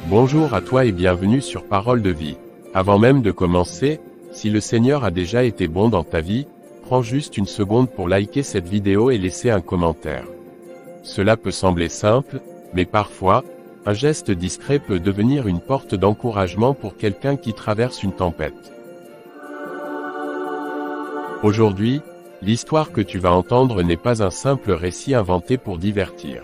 Bonjour à toi et bienvenue sur Parole de vie. Avant même de commencer, si le Seigneur a déjà été bon dans ta vie, prends juste une seconde pour liker cette vidéo et laisser un commentaire. Cela peut sembler simple, mais parfois, un geste discret peut devenir une porte d'encouragement pour quelqu'un qui traverse une tempête. Aujourd'hui, l'histoire que tu vas entendre n'est pas un simple récit inventé pour divertir.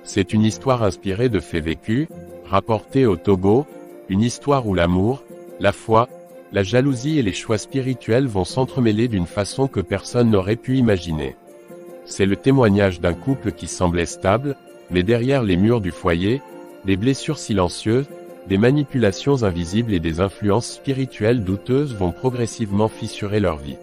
C'est une histoire inspirée de faits vécus, rapportée au Togo, une histoire où l'amour, la foi, la jalousie et les choix spirituels vont s'entremêler d'une façon que personne n'aurait pu imaginer. C'est le témoignage d'un couple qui semblait stable, mais derrière les murs du foyer, des blessures silencieuses, des manipulations invisibles et des influences spirituelles douteuses vont progressivement fissurer leur vie.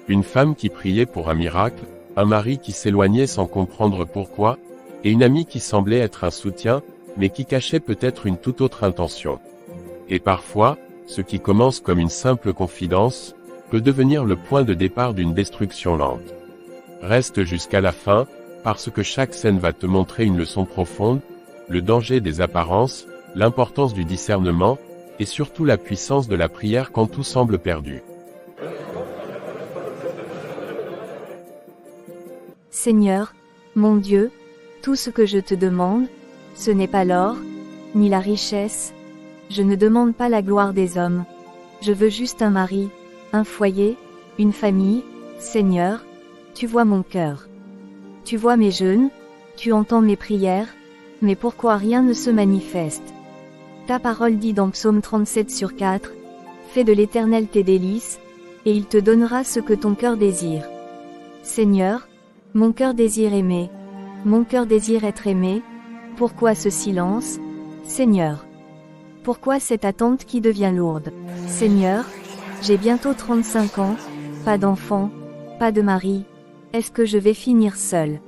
Une femme qui priait pour un miracle, un mari qui s'éloignait sans comprendre pourquoi, et une amie qui semblait être un soutien, mais qui cachait peut-être une toute autre intention. Et parfois, ce qui commence comme une simple confidence, peut devenir le point de départ d'une destruction lente. Reste jusqu'à la fin, parce que chaque scène va te montrer une leçon profonde, le danger des apparences, l'importance du discernement, et surtout la puissance de la prière quand tout semble perdu. Seigneur, mon Dieu, tout ce que je te demande, ce n'est pas l'or, ni la richesse. Je ne demande pas la gloire des hommes. Je veux juste un mari, un foyer, une famille. Seigneur, tu vois mon cœur. Tu vois mes jeûnes, tu entends mes prières, mais pourquoi rien ne se manifeste? Ta parole dit dans Psaume 37/4, fais de l'Éternel tes délices, et il te donnera ce que ton cœur désire. Seigneur, mon cœur désire aimer. Mon cœur désire être aimé. Pourquoi ce silence, Seigneur? Pourquoi cette attente qui devient lourde? Seigneur, j'ai bientôt 35 ans, pas d'enfant, pas de mari. Est-ce que je vais finir seule?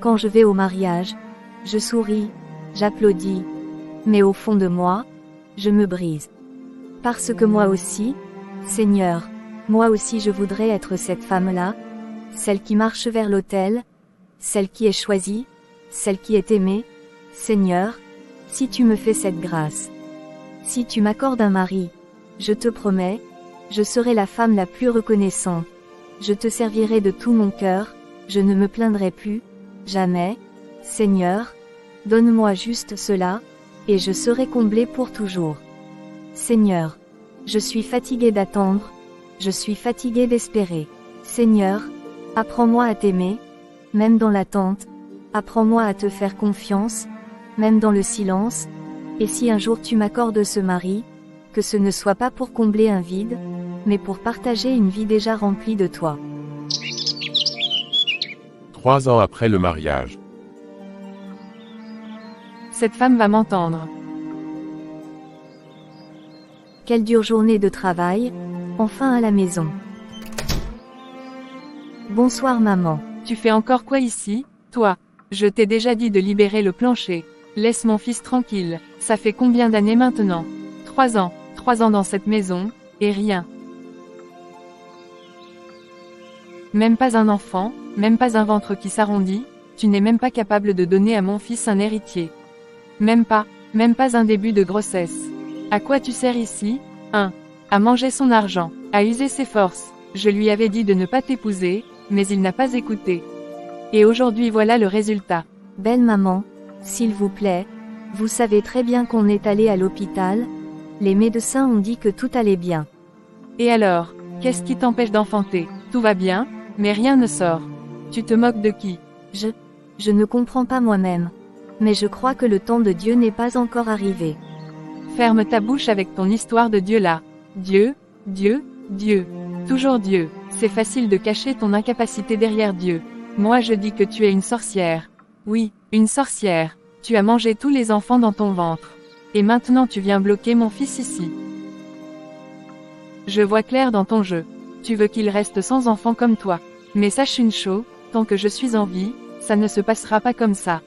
Quand je vais au mariage, je souris, j'applaudis. Mais au fond de moi, je me brise. Parce que moi aussi, Seigneur, moi aussi je voudrais être cette femme-là, celle qui marche vers l'autel, celle qui est choisie, celle qui est aimée. Seigneur, si tu me fais cette grâce, si tu m'accordes un mari, je te promets, je serai la femme la plus reconnaissante. Je te servirai de tout mon cœur, je ne me plaindrai plus, jamais. Seigneur, donne-moi juste cela, et je serai comblée pour toujours. Seigneur, je suis fatiguée d'attendre, je suis fatiguée d'espérer. Seigneur, apprends-moi à t'aimer, même dans l'attente, apprends-moi à te faire confiance, même dans le silence, et si un jour tu m'accordes ce mari, que ce ne soit pas pour combler un vide, mais pour partager une vie déjà remplie de toi. 3 ans après le mariage. Cette femme va m'entendre. Quelle dure journée de travail, enfin à la maison. Bonsoir maman. Tu fais encore quoi ici, toi? Je t'ai déjà dit de libérer le plancher. Laisse mon fils tranquille. Ça fait combien d'années maintenant? 3 ans. 3 ans dans cette maison, et rien. Même pas un enfant, même pas un ventre qui s'arrondit, tu n'es même pas capable de donner à mon fils un héritier. Même pas un début de grossesse. À quoi tu sers ici? 1. À manger son argent, à user ses forces. Je lui avais dit de ne pas t'épouser, mais il n'a pas écouté. Et aujourd'hui voilà le résultat. Belle maman, s'il vous plaît, vous savez très bien qu'on est allé à l'hôpital, les médecins ont dit que tout allait bien. Et alors, qu'est-ce qui t'empêche d'enfanter? Tout va bien, mais rien ne sort. Tu te moques de qui? Je ne comprends pas moi-même. Mais je crois que le temps de Dieu n'est pas encore arrivé. Ferme ta bouche avec ton histoire de Dieu là. Dieu, Dieu, Dieu. Toujours Dieu. C'est facile de cacher ton incapacité derrière Dieu. Moi je dis que tu es une sorcière. Oui, une sorcière. Tu as mangé tous les enfants dans ton ventre. Et maintenant tu viens bloquer mon fils ici. Je vois clair dans ton jeu. Tu veux qu'il reste sans enfant comme toi. Mais sache une chose, tant que je suis en vie, ça ne se passera pas comme ça.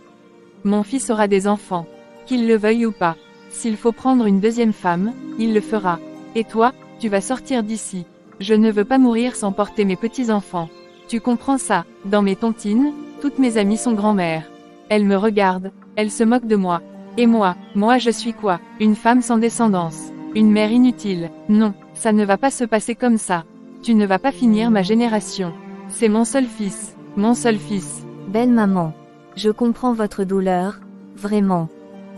Mon fils aura des enfants. Qu'il le veuille ou pas. S'il faut prendre une deuxième femme, il le fera. Et toi, tu vas sortir d'ici. Je ne veux pas mourir sans porter mes petits-enfants. Tu comprends ça? Dans mes tontines, toutes mes amies sont grand-mères. Elles me regardent, elles se moquent de moi. Et moi je suis quoi? Une femme sans descendance? Une mère inutile? Non, ça ne va pas se passer comme ça. Tu ne vas pas finir ma génération. C'est mon seul fils, mon seul fils. Belle maman, je comprends votre douleur, vraiment.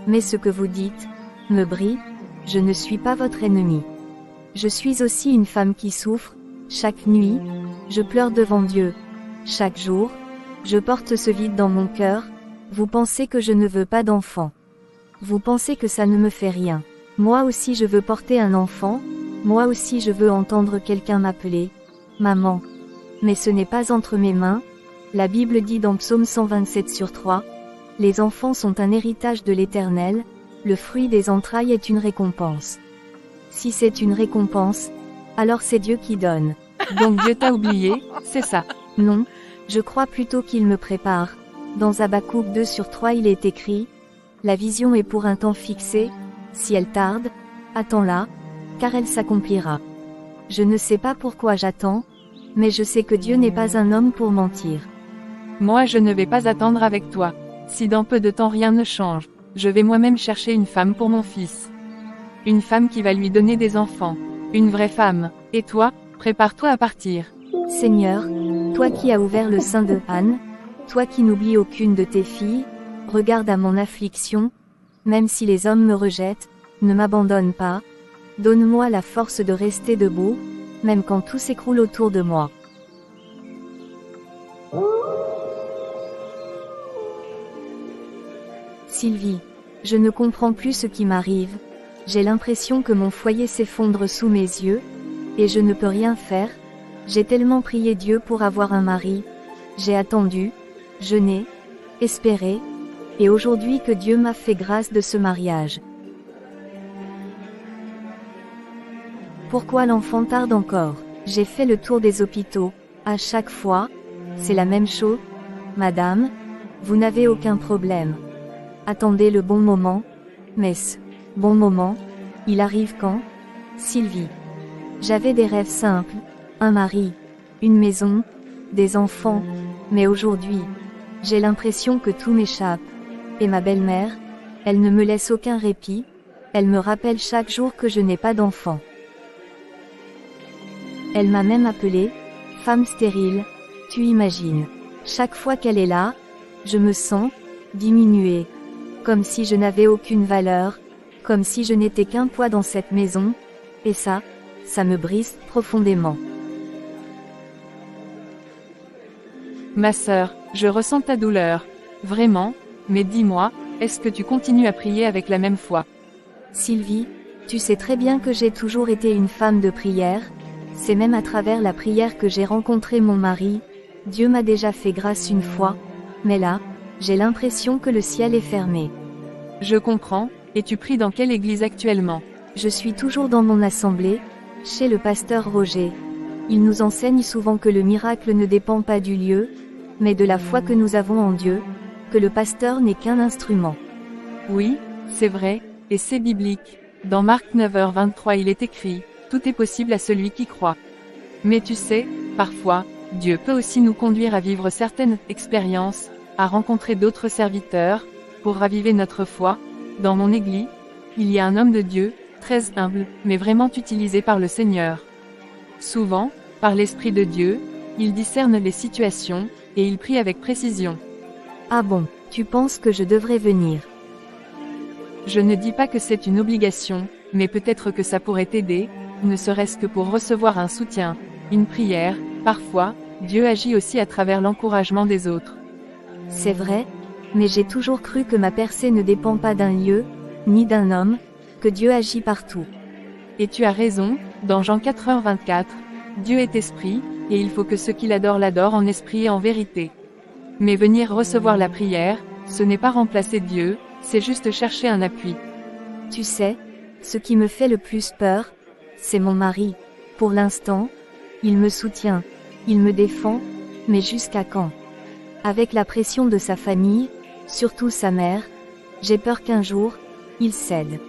Mais ce que vous dites, me brille, je ne suis pas votre ennemi. Je suis aussi une femme qui souffre, chaque nuit, je pleure devant Dieu. Chaque jour, je porte ce vide dans mon cœur, vous pensez que je ne veux pas d'enfant. Vous pensez que ça ne me fait rien. Moi aussi je veux porter un enfant, moi aussi je veux entendre quelqu'un m'appeler maman. Mais ce n'est pas entre mes mains. La Bible dit dans Psaume 127/3, les enfants sont un héritage de l'Éternel, le fruit des entrailles est une récompense. Si c'est une récompense, alors c'est Dieu qui donne. Donc Dieu t'a oublié, c'est ça? Non, je crois plutôt qu'il me prépare. Dans Habakkuk 2/3 il est écrit, la vision est pour un temps fixé, si elle tarde, attends-la, car elle s'accomplira. Je ne sais pas pourquoi j'attends, mais je sais que Dieu n'est pas un homme pour mentir. Moi je ne vais pas attendre avec toi. Si dans peu de temps rien ne change, je vais moi-même chercher une femme pour mon fils. Une femme qui va lui donner des enfants. Une vraie femme. Et toi, prépare-toi à partir. Seigneur, toi qui as ouvert le sein de Anne, toi qui n'oublies aucune de tes filles, regarde à mon affliction, même si les hommes me rejettent, ne m'abandonne pas, donne-moi la force de rester debout, même quand tout s'écroule autour de moi. Sylvie, je ne comprends plus ce qui m'arrive, j'ai l'impression que mon foyer s'effondre sous mes yeux, et je ne peux rien faire, j'ai tellement prié Dieu pour avoir un mari, j'ai attendu, jeûné, espéré, et aujourd'hui que Dieu m'a fait grâce de ce mariage. Pourquoi l'enfant tarde encore? J'ai fait le tour des hôpitaux, à chaque fois, c'est la même chose. Madame, vous n'avez aucun problème. Attendez le bon moment, mais ce bon moment, il arrive quand? Sylvie. J'avais des rêves simples, un mari, une maison, des enfants, mais aujourd'hui, j'ai l'impression que tout m'échappe. Et ma belle-mère, elle ne me laisse aucun répit, elle me rappelle chaque jour que je n'ai pas d'enfant. Elle m'a même appelée femme stérile, tu imagines. Chaque fois qu'elle est là, je me sens diminuée, comme si je n'avais aucune valeur, comme si je n'étais qu'un poids dans cette maison, et ça me brise profondément. Ma sœur, je ressens ta douleur, vraiment, mais dis-moi, est-ce que tu continues à prier avec la même foi? Sylvie, tu sais très bien que j'ai toujours été une femme de prière, c'est même à travers la prière que j'ai rencontré mon mari, Dieu m'a déjà fait grâce une fois, mais là, j'ai l'impression que le ciel est fermé. Je comprends, et tu pries dans quelle église actuellement? Je suis toujours dans mon assemblée, chez le pasteur Roger. Il nous enseigne souvent que le miracle ne dépend pas du lieu, mais de la foi que nous avons en Dieu, que le pasteur n'est qu'un instrument. Oui, c'est vrai, et c'est biblique. Dans Marc 9h23 il est écrit, tout est possible à celui qui croit. Mais tu sais, parfois, Dieu peut aussi nous conduire à vivre certaines expériences, à rencontrer d'autres serviteurs, pour raviver notre foi. Dans mon église, il y a un homme de Dieu, très humble, mais vraiment utilisé par le Seigneur. Souvent, par l'Esprit de Dieu, il discerne les situations, et il prie avec précision. Ah bon, tu penses que je devrais venir? Je ne dis pas que c'est une obligation, mais peut-être que ça pourrait t'aider, ne serait-ce que pour recevoir un soutien, une prière. Parfois, Dieu agit aussi à travers l'encouragement des autres. C'est vrai, mais j'ai toujours cru que ma percée ne dépend pas d'un lieu, ni d'un homme, que Dieu agit partout. Et tu as raison, dans Jean 4h24, Dieu est esprit, et il faut que ceux qui l'adorent l'adorent en esprit et en vérité. Mais venir recevoir la prière, ce n'est pas remplacer Dieu, c'est juste chercher un appui. Tu sais, ce qui me fait le plus peur, c'est mon mari. Pour l'instant, il me soutient, il me défend, mais jusqu'à quand? Avec la pression de sa famille, surtout sa mère, j'ai peur qu'un jour, il cède.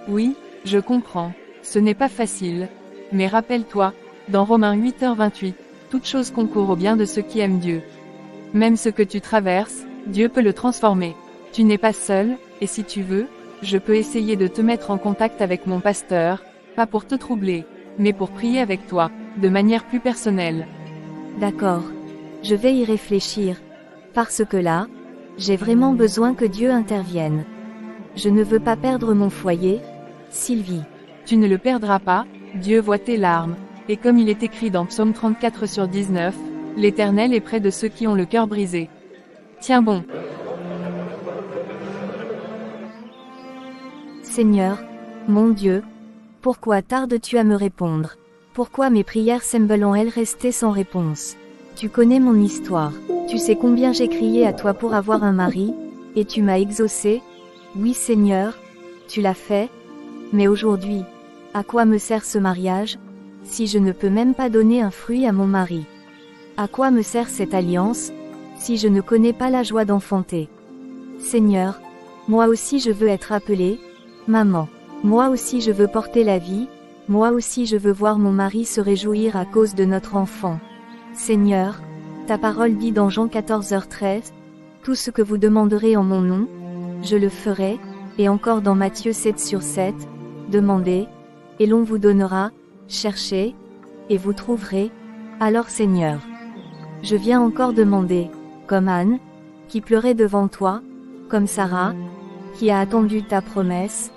Oui, je comprends, ce n'est pas facile. Mais rappelle-toi, dans Romains 8h28, toute chose concourt au bien de ceux qui aiment Dieu. Même ce que tu traverses, Dieu peut le transformer. Tu n'es pas seul, Et si tu veux, je peux essayer de te mettre en contact avec mon pasteur, pas pour te troubler, mais pour prier avec toi, de manière plus personnelle. D'accord. Je vais y réfléchir. Parce que là, j'ai vraiment besoin que Dieu intervienne. Je ne veux pas perdre mon foyer, Sylvie. Tu ne le perdras pas, Dieu voit tes larmes. Et comme il est écrit dans Psaume 34/19, l'Éternel est près de ceux qui ont le cœur brisé. Tiens bon. Seigneur, mon Dieu, pourquoi tardes-tu à me répondre? Pourquoi mes prières semblent-elles rester sans réponse? Tu connais mon histoire. Tu sais combien j'ai crié à toi pour avoir un mari, et tu m'as exaucé? Oui Seigneur, tu l'as fait. Mais aujourd'hui, à quoi me sert ce mariage, si je ne peux même pas donner un fruit à mon mari? À quoi me sert cette alliance, si je ne connais pas la joie d'enfanter? Seigneur, moi aussi je veux être appelée maman. Moi aussi je veux porter la vie, moi aussi je veux voir mon mari se réjouir à cause de notre enfant. Seigneur, ta parole dit dans Jean 14h13, tout ce que vous demanderez en mon nom, je le ferai, et encore dans Matthieu 7/7, demandez, et l'on vous donnera, cherchez, et vous trouverez. Alors Seigneur, je viens encore demander, comme Anne, qui pleurait devant toi, comme Sarah, qui a attendu ta promesse,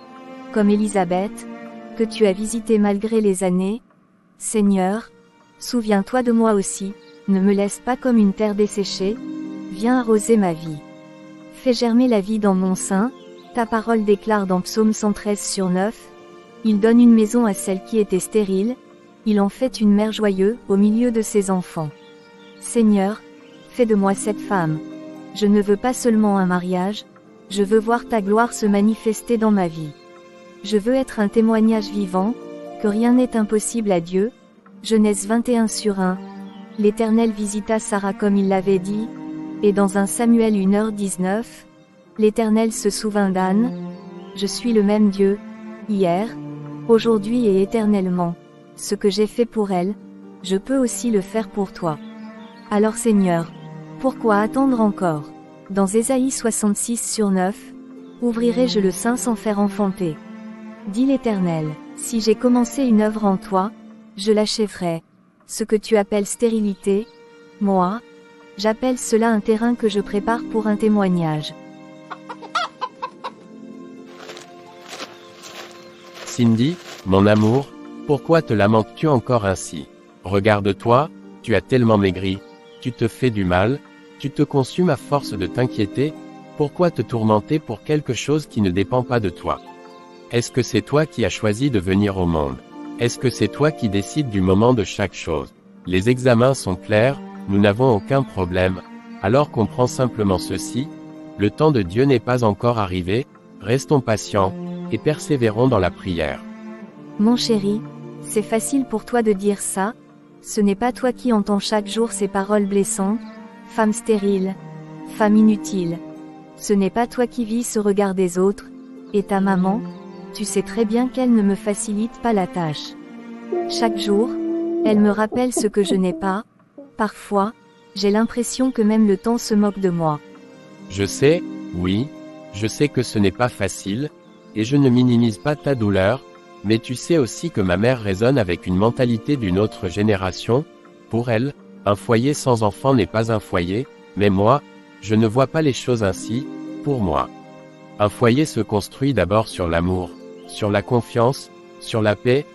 comme Élisabeth, que tu as visité malgré les années. Seigneur, souviens-toi de moi aussi, ne me laisse pas comme une terre desséchée, viens arroser ma vie. Fais germer la vie dans mon sein, ta parole déclare dans Psaume 113/9, il donne une maison à celle qui était stérile, il en fait une mère joyeuse au milieu de ses enfants. Seigneur, fais de moi cette femme. Je ne veux pas seulement un mariage, je veux voir ta gloire se manifester dans ma vie. Je veux être un témoignage vivant, que rien n'est impossible à Dieu. Genèse 21/1. L'Éternel visita Sarah comme il l'avait dit, et dans 1 Samuel 1h19, l'Éternel se souvint d'Anne. Je suis le même Dieu, hier, aujourd'hui et éternellement. Ce que j'ai fait pour elle, je peux aussi le faire pour toi. Alors Seigneur, pourquoi attendre encore? Dans Ésaïe 66/9, ouvrirai-je le sein sans faire enfanter? Dit l'Éternel, si j'ai commencé une œuvre en toi, je l'achèverai. Ce que tu appelles stérilité, moi, j'appelle cela un terrain que je prépare pour un témoignage. Cindy, mon amour, pourquoi te lamentes-tu encore ainsi? Regarde-toi, tu as tellement maigri, tu te fais du mal, tu te consumes à force de t'inquiéter, pourquoi te tourmenter pour quelque chose qui ne dépend pas de toi? Est-ce que c'est toi qui as choisi de venir au monde? Est-ce que c'est toi qui décides du moment de chaque chose? Les examens sont clairs, nous n'avons aucun problème, alors comprends simplement ceci, le temps de Dieu n'est pas encore arrivé, restons patients, et persévérons dans la prière. Mon chéri, c'est facile pour toi de dire ça, ce n'est pas toi qui entends chaque jour ces paroles blessantes, femme stérile, femme inutile. Ce n'est pas toi qui vis ce regard des autres, et ta maman, tu sais très bien qu'elle ne me facilite pas la tâche. Chaque jour, elle me rappelle ce que je n'ai pas, parfois, j'ai l'impression que même le temps se moque de moi. Je sais, oui, je sais que ce n'est pas facile, et je ne minimise pas ta douleur, mais tu sais aussi que ma mère résonne avec une mentalité d'une autre génération. Pour elle, un foyer sans enfant n'est pas un foyer, mais moi, je ne vois pas les choses ainsi. Pour moi, un foyer se construit d'abord sur l'amour, sur la confiance, sur la paix,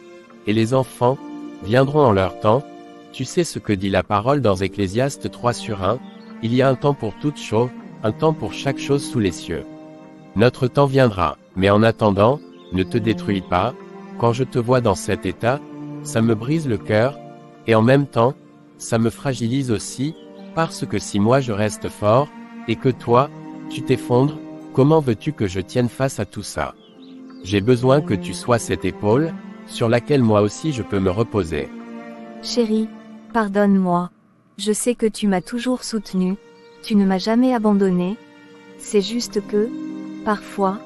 et les enfants viendront en leur temps. Tu sais ce que dit la parole dans Ecclésiaste 3/1, il y a un temps pour toute chose, un temps pour chaque chose sous les cieux. Notre temps viendra, mais en attendant, ne te détruis pas. Quand je te vois dans cet état, ça me brise le cœur, et en même temps, ça me fragilise aussi, parce que si moi je reste fort, et que toi, tu t'effondres, comment veux-tu que je tienne face à tout ça? J'ai besoin que tu sois cette épaule, sur laquelle moi aussi je peux me reposer. Chérie, pardonne-moi. Je sais que tu m'as toujours soutenue, tu ne m'as jamais abandonnée. C'est juste que, parfois,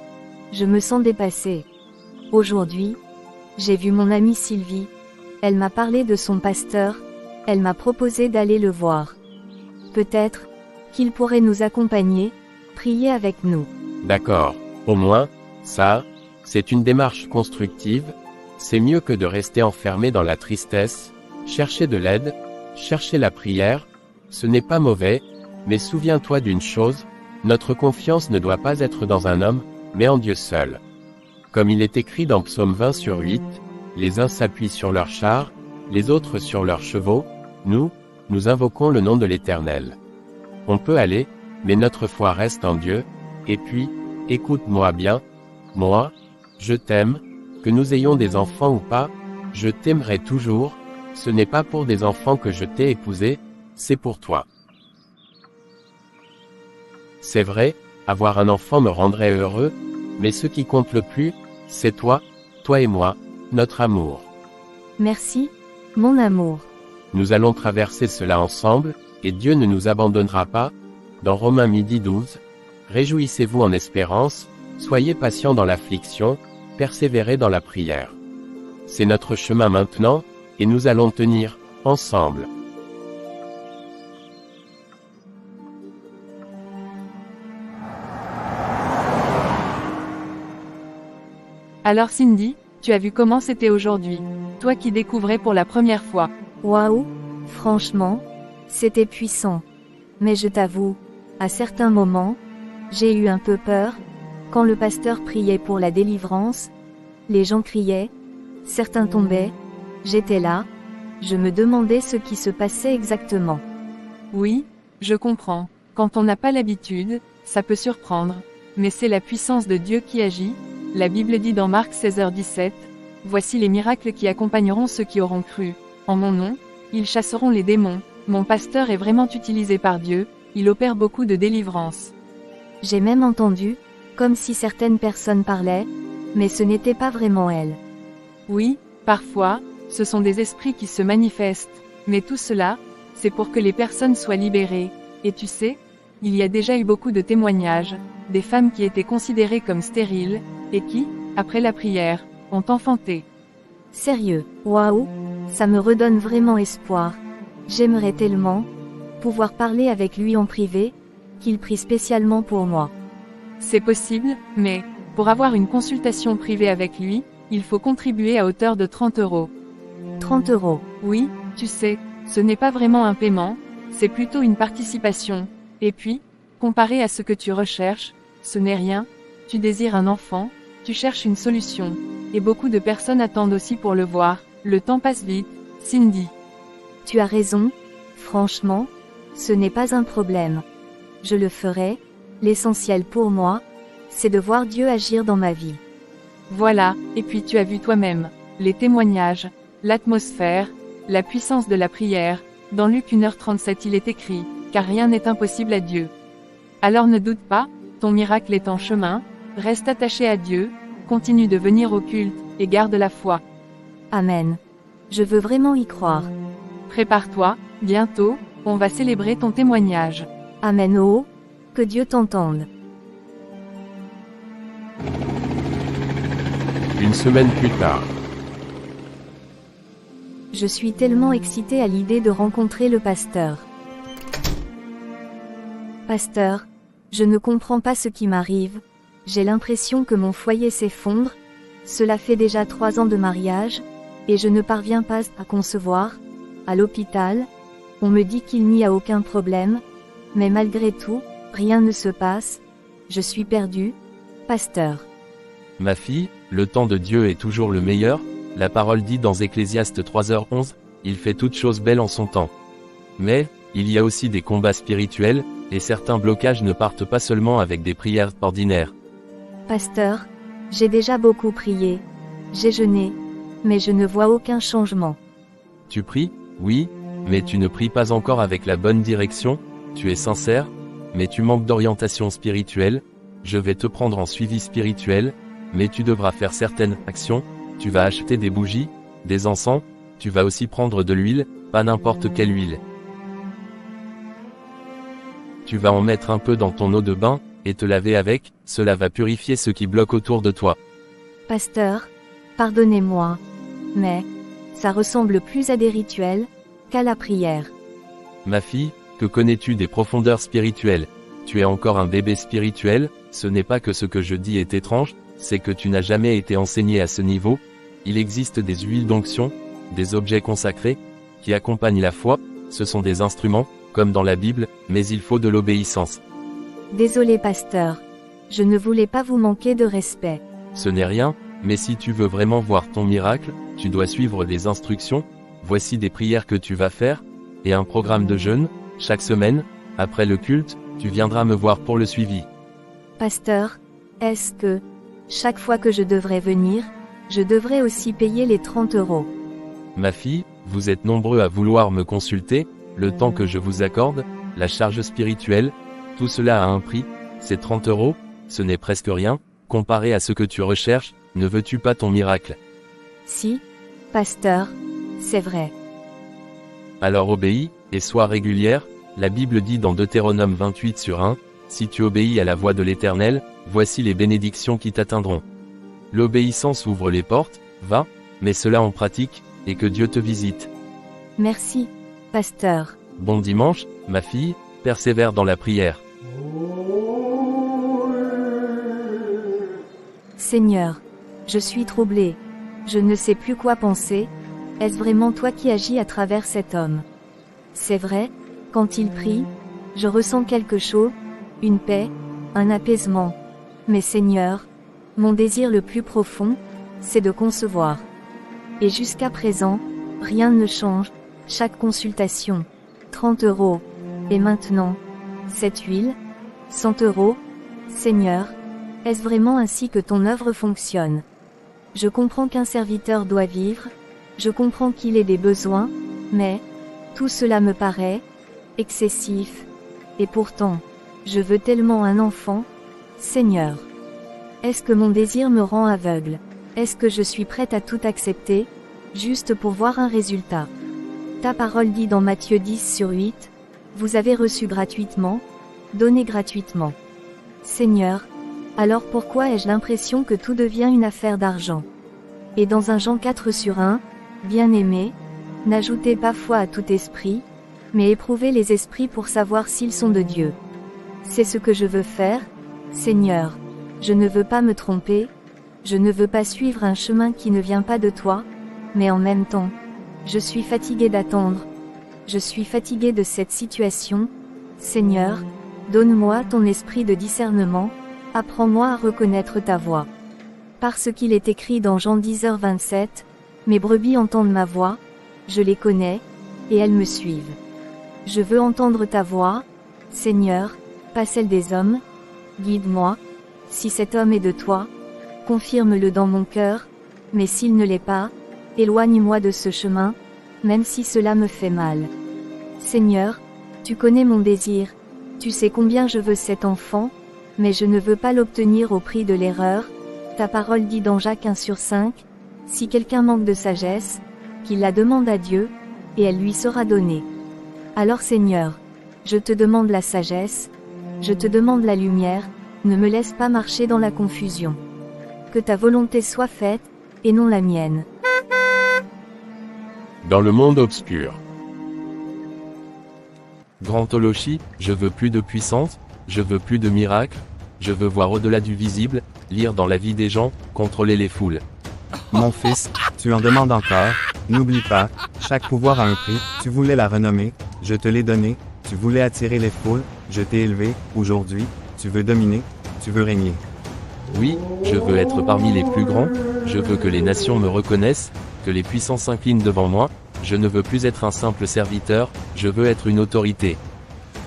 je me sens dépassée. Aujourd'hui, j'ai vu mon amie Sylvie. Elle m'a parlé de son pasteur, elle m'a proposé d'aller le voir. Peut-être qu'il pourrait nous accompagner, prier avec nous. D'accord. Au moins, ça, c'est une démarche constructive, c'est mieux que de rester enfermé dans la tristesse, chercher de l'aide, chercher la prière, ce n'est pas mauvais, mais souviens-toi d'une chose, notre confiance ne doit pas être dans un homme, mais en Dieu seul. Comme il est écrit dans Psaume 20/8, les uns s'appuient sur leurs chars, les autres sur leurs chevaux, nous invoquons le nom de l'Éternel. On peut aller, mais notre foi reste en Dieu, et puis, écoute-moi bien, moi, je t'aime, que nous ayons des enfants ou pas, je t'aimerai toujours, ce n'est pas pour des enfants que je t'ai épousé, c'est pour toi. C'est vrai, avoir un enfant me rendrait heureux, mais ce qui compte le plus, c'est toi et moi, notre amour. Merci, mon amour. Nous allons traverser cela ensemble, et Dieu ne nous abandonnera pas. Dans Romains 12, réjouissez-vous en espérance, soyez patients dans l'affliction, persévérez dans la prière. C'est notre chemin maintenant, et nous allons tenir, ensemble. Alors Cindy, tu as vu comment c'était aujourd'hui, toi qui découvrais pour la première fois. Waouh, franchement, c'était puissant. Mais je t'avoue, à certains moments, j'ai eu un peu peur. Quand le pasteur priait pour la délivrance, les gens criaient, certains tombaient, j'étais là, je me demandais ce qui se passait exactement. Oui, je comprends. Quand on n'a pas l'habitude, ça peut surprendre. Mais c'est la puissance de Dieu qui agit. La Bible dit dans Marc 16h17, « Voici les miracles qui accompagneront ceux qui auront cru. En mon nom, ils chasseront les démons. » Mon pasteur est vraiment utilisé par Dieu, il opère beaucoup de délivrance. J'ai même entendu, comme si certaines personnes parlaient, mais ce n'était pas vraiment elles. Oui, parfois, ce sont des esprits qui se manifestent, mais tout cela, c'est pour que les personnes soient libérées. Et tu sais, il y a déjà eu beaucoup de témoignages, des femmes qui étaient considérées comme stériles, et qui, après la prière, ont enfanté. Sérieux, waouh, ça me redonne vraiment espoir. J'aimerais tellement pouvoir parler avec lui en privé, qu'il prie spécialement pour moi. C'est possible, mais, pour avoir une consultation privée avec lui, il faut contribuer à hauteur de 30 €. 30 €. Oui, tu sais, ce n'est pas vraiment un paiement, c'est plutôt une participation. Et puis, comparé à ce que tu recherches, ce n'est rien, tu désires un enfant, tu cherches une solution. Et beaucoup de personnes attendent aussi pour le voir, le temps passe vite, Cindy. Tu as raison, franchement, ce n'est pas un problème. Je le ferai, l'essentiel pour moi, c'est de voir Dieu agir dans ma vie. Voilà, et puis tu as vu toi-même, les témoignages, l'atmosphère, la puissance de la prière. Dans Luc 1h37 il est écrit, car rien n'est impossible à Dieu. Alors ne doute pas, ton miracle est en chemin, reste attaché à Dieu, continue de venir au culte, et garde la foi. Amen. Je veux vraiment y croire. Prépare-toi, bientôt, on va célébrer ton témoignage. Amen. Oh, que Dieu t'entende. Une semaine plus tard. Je suis tellement excitée à l'idée de rencontrer le pasteur. Pasteur, je ne comprends pas ce qui m'arrive. J'ai l'impression que mon foyer s'effondre. Cela fait déjà 3 ans de mariage, et je ne parviens pas à concevoir. À l'hôpital, on me dit qu'il n'y a aucun problème, mais malgré tout, rien ne se passe. Je suis perdue. Pasteur. Ma fille, le temps de Dieu est toujours le meilleur. La parole dit dans Ecclésiaste 3h11, il fait toutes choses belles en son temps. Mais, il y a aussi des combats spirituels, et certains blocages ne partent pas seulement avec des prières ordinaires. Pasteur, j'ai déjà beaucoup prié. J'ai jeûné, mais je ne vois aucun changement. Tu pries, oui, mais tu ne pries pas encore avec la bonne direction, tu es sincère, mais tu manques d'orientation spirituelle, je vais te prendre en suivi spirituel, mais tu devras faire certaines actions, tu vas acheter des bougies, des encens, tu vas aussi prendre de l'huile, pas n'importe quelle huile. Tu vas en mettre un peu dans ton eau de bain, et te laver avec, cela va purifier ce qui bloque autour de toi. Pasteur, pardonnez-moi, mais ça ressemble plus à des rituels qu'à la prière. Ma fille, que connais-tu des profondeurs spirituelles? Tu es encore un bébé spirituel, Ce n'est pas que ce que je dis est étrange, c'est que tu n'as jamais été enseigné à ce niveau. Il existe des huiles d'onction, des objets consacrés, qui accompagnent la foi, ce sont des instruments, comme dans la Bible, mais il faut de l'obéissance. Désolé pasteur. Je ne voulais pas vous manquer de respect. Ce n'est rien, mais si tu veux vraiment voir ton miracle, tu dois suivre des instructions. Voici des prières que tu vas faire, et un programme de jeûne, chaque semaine, après le culte, tu viendras me voir pour le suivi. Pasteur, est-ce que, chaque fois que je devrais venir, je devrais aussi payer les 30 €? Ma fille, vous êtes nombreux à vouloir me consulter, le temps que je vous accorde, la charge spirituelle, tout cela a un prix, c'est 30 €, ce n'est presque rien, comparé à ce que tu recherches, ne veux-tu pas ton miracle? Si, pasteur, c'est vrai. Alors obéis, et sois régulière, la Bible dit dans Deutéronome 28/1, si tu obéis à la voix de l'Éternel, voici les bénédictions qui t'atteindront. L'obéissance ouvre les portes, va, mets cela en pratique, et que Dieu te visite. Merci, pasteur. Bon dimanche, ma fille, persévère dans la prière. Seigneur, je suis troublé. Je ne sais plus quoi penser. Est-ce vraiment toi qui agis à travers cet homme? C'est vrai, quand il prie, je ressens quelque chose, une paix, un apaisement. Mais Seigneur, mon désir le plus profond, c'est de concevoir. Et jusqu'à présent, rien ne change, chaque consultation, 30 €. Et maintenant, cette huile, 100 €. Seigneur, est-ce vraiment ainsi que ton œuvre fonctionne? Je comprends qu'un serviteur doit vivre, je comprends qu'il ait des besoins, mais, tout cela me paraît excessif. Et pourtant, je veux tellement un enfant, Seigneur. Est-ce que mon désir me rend aveugle? Est-ce que je suis prête à tout accepter, juste pour voir un résultat? Ta parole dit dans Matthieu 10/8, vous avez reçu gratuitement, donnez gratuitement. Seigneur, alors pourquoi ai-je l'impression que tout devient une affaire d'argent? Et dans 1 Jean 4/1, bien-aimés, n'ajoutez pas foi à tout esprit, mais éprouvez les esprits pour savoir s'ils sont de Dieu. C'est ce que je veux faire, Seigneur. Je ne veux pas me tromper, je ne veux pas suivre un chemin qui ne vient pas de toi, mais en même temps, je suis fatigué d'attendre. Je suis fatigué de cette situation. Seigneur, donne-moi ton esprit de discernement, apprends-moi à reconnaître ta voix. Parce qu'il est écrit dans Jean 10h27, mes brebis entendent ma voix, je les connais, et elles me suivent. Je veux entendre ta voix, Seigneur, pas celle des hommes. Guide-moi. Si cet homme est de toi, confirme-le dans mon cœur, mais s'il ne l'est pas, éloigne-moi de ce chemin, même si cela me fait mal. Seigneur, tu connais mon désir, tu sais combien je veux cet enfant, mais je ne veux pas l'obtenir au prix de l'erreur. Ta parole dit dans Jacques 1/5, si quelqu'un manque de sagesse, qu'il la demande à Dieu, et elle lui sera donnée. Alors Seigneur, je te demande la sagesse, je te demande la lumière, ne me laisse pas marcher dans la confusion. Que ta volonté soit faite, et non la mienne. Dans le monde obscur. Grand Oloshi, je veux plus de puissance, je veux plus de miracles, je veux voir au-delà du visible, lire dans la vie des gens, contrôler les foules. Mon fils, tu en demandes encore, n'oublie pas, chaque pouvoir a un prix, tu voulais la renommée, je te l'ai donnée, tu voulais attirer les foules, je t'ai élevé, aujourd'hui, tu veux dominer, tu veux régner. Oui, je veux être parmi les plus grands, je veux que les nations me reconnaissent, que les puissants s'inclinent devant moi, je ne veux plus être un simple serviteur, je veux être une autorité.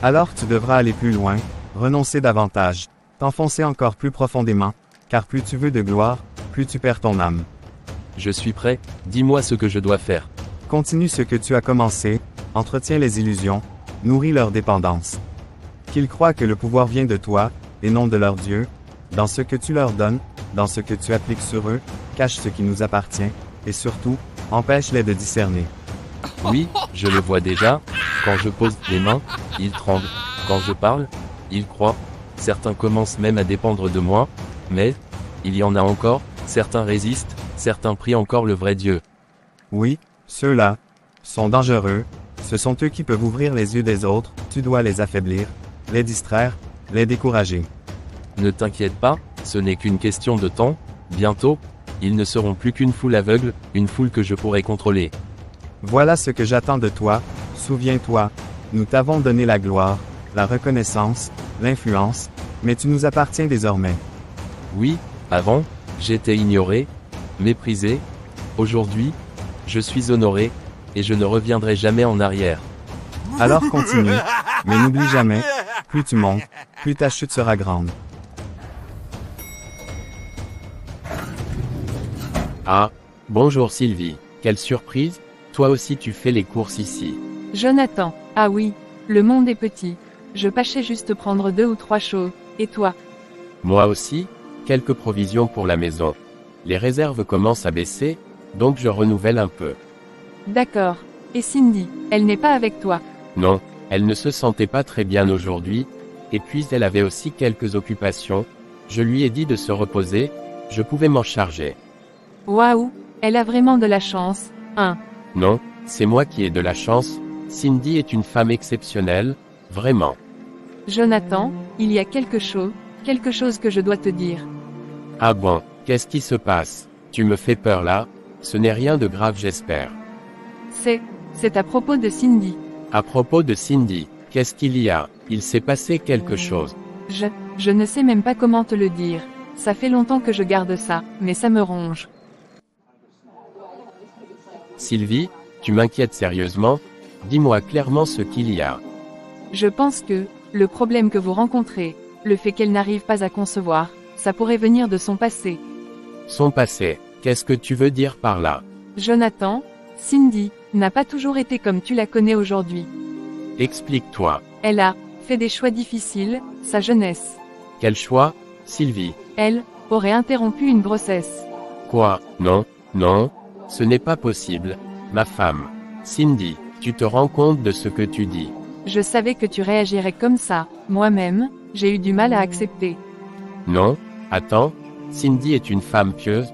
Alors tu devras aller plus loin, renoncer davantage, t'enfoncer encore plus profondément, car plus tu veux de gloire, plus tu perds ton âme. Je suis prêt, dis-moi ce que je dois faire. Continue ce que tu as commencé, entretiens les illusions, nourris leur dépendance. Qu'ils croient que le pouvoir vient de toi, et non de leur Dieu, dans ce que tu leur donnes, dans ce que tu appliques sur eux, cache ce qui nous appartient, et surtout, empêche-les de discerner. Oui, je le vois déjà, quand je pose les mains, ils tremblent, quand je parle, ils croient, certains commencent même à dépendre de moi, mais, il y en a encore, certains résistent, certains prient encore le vrai Dieu. Oui, ceux-là sont dangereux, ce sont eux qui peuvent ouvrir les yeux des autres, tu dois les affaiblir, les distraire, les décourager. Ne t'inquiète pas, ce n'est qu'une question de temps, bientôt, ils ne seront plus qu'une foule aveugle, une foule que je pourrai contrôler. Voilà ce que j'attends de toi, souviens-toi, nous t'avons donné la gloire, la reconnaissance, l'influence, mais tu nous appartiens désormais. Oui, avant, j'étais ignoré, méprisé. Aujourd'hui, je suis honoré, et je ne reviendrai jamais en arrière. Alors continue, mais n'oublie jamais, plus tu montes, plus ta chute sera grande. Ah, bonjour Sylvie, quelle surprise, toi aussi tu fais les courses ici. Jonathan, ah oui, le monde est petit. Je pâchais juste prendre 2 ou 3 choses, et toi? Moi aussi, quelques provisions pour la maison. Les réserves commencent à baisser, donc je renouvelle un peu. D'accord. Et Cindy, elle n'est pas avec toi? Non, elle ne se sentait pas très bien aujourd'hui, et puis elle avait aussi quelques occupations. Je lui ai dit de se reposer, je pouvais m'en charger. Waouh, elle a vraiment de la chance, hein? Non, c'est moi qui ai de la chance, Cindy est une femme exceptionnelle, vraiment. Jonathan, il y a quelque chose que je dois te dire. Ah bon, qu'est-ce qui se passe? Tu me fais peur là? Ce n'est rien de grave j'espère. C'est à propos de Cindy. À propos de Cindy, qu'est-ce qu'il y a? Il s'est passé quelque chose. Je ne sais même pas comment te le dire. Ça fait longtemps que je garde ça, mais ça me ronge. Sylvie, tu m'inquiètes sérieusement? Dis-moi clairement ce qu'il y a. Je pense que, le problème que vous rencontrez, le fait qu'elle n'arrive pas à concevoir, ça pourrait venir de son passé. Son passé, qu'est-ce que tu veux dire par là? Jonathan, Cindy, n'a pas toujours été comme tu la connais aujourd'hui. Explique-toi. Elle a fait des choix difficiles, sa jeunesse. Quel choix, Sylvie? Elle aurait interrompu une grossesse. Quoi? Non, non, ce n'est pas possible, ma femme. Cindy, tu te rends compte de ce que tu dis? Je savais que tu réagirais comme ça, moi-même, j'ai eu du mal à accepter. Non, attends, Cindy est une femme pieuse,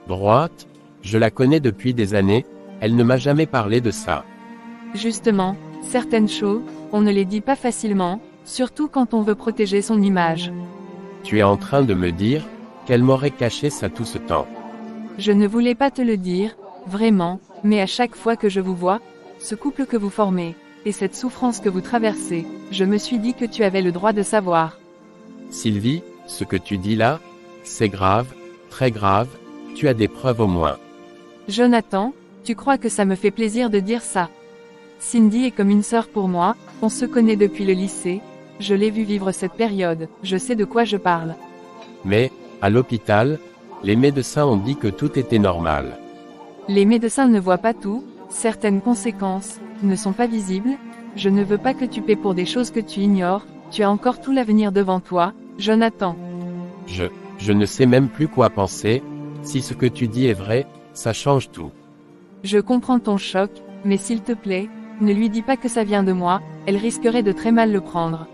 droite, je la connais depuis des années, elle ne m'a jamais parlé de ça. Justement, certaines choses, on ne les dit pas facilement, surtout quand on veut protéger son image. Tu es en train de me dire qu'elle m'aurait caché ça tout ce temps. Je ne voulais pas te le dire, vraiment, mais à chaque fois que je vous vois, ce couple que vous formez, et cette souffrance que vous traversez, je me suis dit que tu avais le droit de savoir. Sylvie, ce que tu dis là, c'est grave, très grave, tu as des preuves au moins. Jonathan, tu crois que ça me fait plaisir de dire ça? Cindy est comme une sœur pour moi, on se connaît depuis le lycée, je l'ai vu vivre cette période, je sais de quoi je parle. Mais, à l'hôpital, les médecins ont dit que tout était normal. Les médecins ne voient pas tout, certaines conséquences ne sont pas visibles, je ne veux pas que tu paies pour des choses que tu ignores, tu as encore tout l'avenir devant toi, Jonathan. Je ne sais même plus quoi penser, si ce que tu dis est vrai, ça change tout. Je comprends ton choc, mais s'il te plaît, ne lui dis pas que ça vient de moi, elle risquerait de très mal le prendre.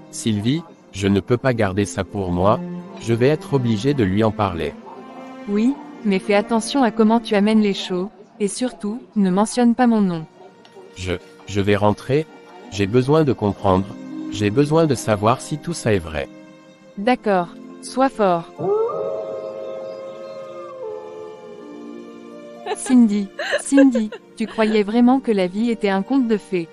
Sylvie, je ne peux pas garder ça pour moi, je vais être obligé de lui en parler. Oui, mais fais attention à comment tu amènes les choses, et surtout, ne mentionne pas mon nom. Je vais rentrer, j'ai besoin de comprendre, j'ai besoin de savoir si tout ça est vrai. D'accord, sois fort. Cindy, tu croyais vraiment que la vie était un conte de fées.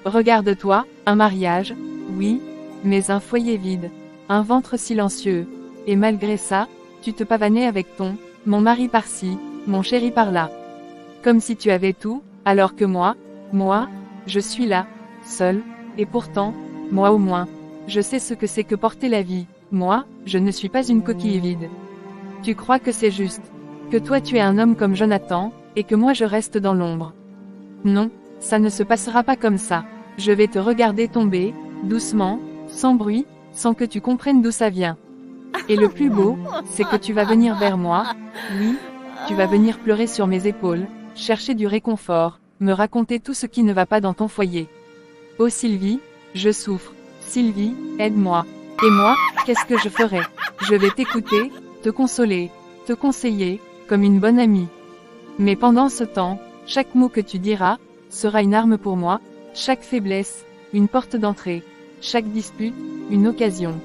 Regarde-toi, un mariage, oui, mais un foyer vide, un ventre silencieux, et malgré ça, tu te pavanais avec mon mari par-ci, mon chéri par-là. Comme si tu avais tout, alors que moi, je suis là, seule, et pourtant, moi au moins, je sais ce que c'est que porter la vie, moi, je ne suis pas une coquille vide. Tu crois que c'est juste, que toi tu es un homme comme Jonathan, et que moi je reste dans l'ombre. Non, ça ne se passera pas comme ça. Je vais te regarder tomber, doucement, sans bruit, sans que tu comprennes d'où ça vient. Et le plus beau, c'est que tu vas venir vers moi, oui, tu vas venir pleurer sur mes épaules, chercher du réconfort, me raconter tout ce qui ne va pas dans ton foyer. Oh Sylvie, je souffre. Sylvie, aide-moi. Et moi, qu'est-ce que je ferai? Je vais t'écouter, te consoler, te conseiller, comme une bonne amie. Mais pendant ce temps, chaque mot que tu diras, sera une arme pour moi, chaque faiblesse, une porte d'entrée, chaque dispute, une occasion.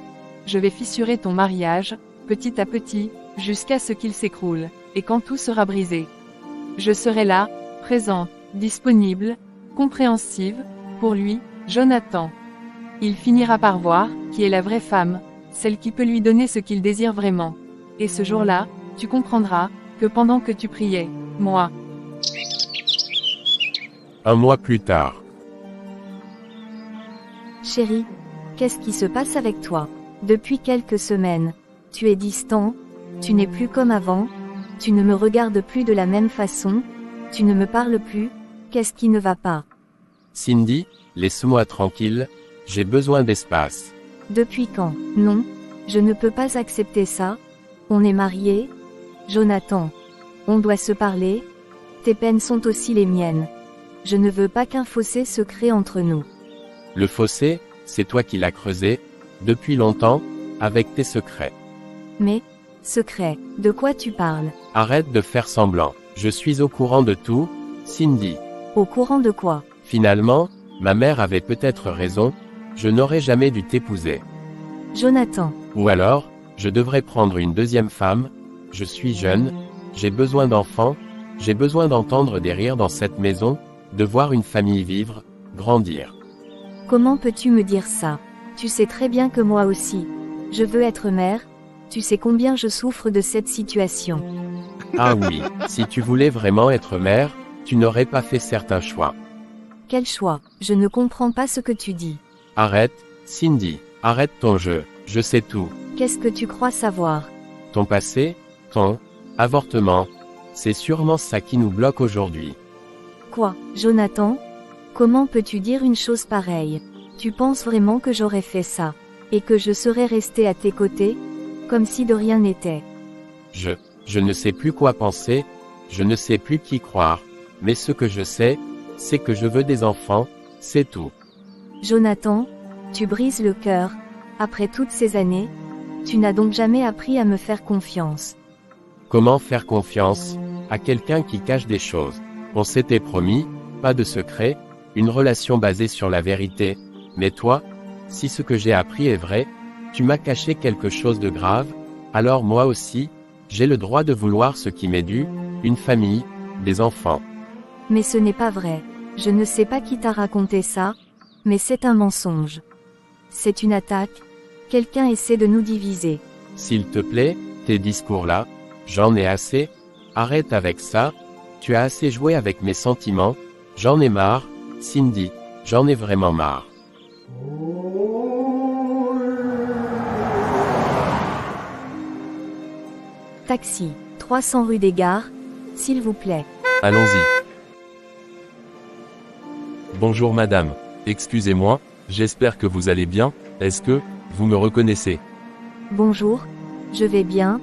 je vais fissurer ton mariage, petit à petit, jusqu'à ce qu'il s'écroule, et quand tout sera brisé. Je serai là, présente, disponible, compréhensive, pour lui, Jonathan. Il finira par voir, qui est la vraie femme, celle qui peut lui donner ce qu'il désire vraiment. Et ce jour-là, tu comprendras, que pendant que tu priais, moi. Un mois plus tard. Chérie, qu'est-ce qui se passe avec toi? Depuis quelques semaines, tu es distant, tu n'es plus comme avant, tu ne me regardes plus de la même façon, tu ne me parles plus, qu'est-ce qui ne va pas? Cindy, laisse-moi tranquille, j'ai besoin d'espace. Depuis quand? Non, je ne peux pas accepter ça. On est mariés? Jonathan. On doit se parler. Tes peines sont aussi les miennes. Je ne veux pas qu'un fossé se crée entre nous. Le fossé, c'est toi qui l'as creusé, depuis longtemps, avec tes secrets. Mais, secret, de quoi tu parles? Arrête de faire semblant. Je suis au courant de tout, Cindy. Au courant de quoi? Finalement, ma mère avait peut-être raison, je n'aurais jamais dû t'épouser. Jonathan. Ou alors, je devrais prendre une deuxième femme, je suis jeune, j'ai besoin d'enfants, j'ai besoin d'entendre des rires dans cette maison, de voir une famille vivre, grandir. Comment peux-tu me dire ça? Tu sais très bien que moi aussi. Je veux être mère. Tu sais combien je souffre de cette situation. Ah oui, si tu voulais vraiment être mère, tu n'aurais pas fait certains choix. Quel choix? Je ne comprends pas ce que tu dis. Arrête, Cindy, arrête ton jeu, je sais tout. Qu'est-ce que tu crois savoir? Ton passé, ton avortement, c'est sûrement ça qui nous bloque aujourd'hui. Quoi, Jonathan? Comment peux-tu dire une chose pareille? Tu penses vraiment que j'aurais fait ça? Et que je serais resté à tes côtés? Comme si de rien n'était. Je ne sais plus quoi penser, je ne sais plus qui croire, mais ce que je sais, c'est que je veux des enfants, c'est tout. Jonathan, tu brises le cœur. Après toutes ces années, tu n'as donc jamais appris à me faire confiance. Comment faire confiance à quelqu'un qui cache des choses? On s'était promis, pas de secret, une relation basée sur la vérité, mais toi, si ce que j'ai appris est vrai, tu m'as caché quelque chose de grave, alors moi aussi, j'ai le droit de vouloir ce qui m'est dû, une famille, des enfants. Mais ce n'est pas vrai. Je ne sais pas qui t'a raconté ça, mais c'est un mensonge. C'est une attaque. Quelqu'un essaie de nous diviser. S'il te plaît, tes discours-là, j'en ai assez, arrête avec ça, tu as assez joué avec mes sentiments, j'en ai marre, Cindy, j'en ai vraiment marre. Taxi, 300 rue des Gares, s'il vous plaît. Allons-y. Bonjour madame. Excusez-moi, j'espère que vous allez bien, est-ce que, vous me reconnaissez? Bonjour, je vais bien,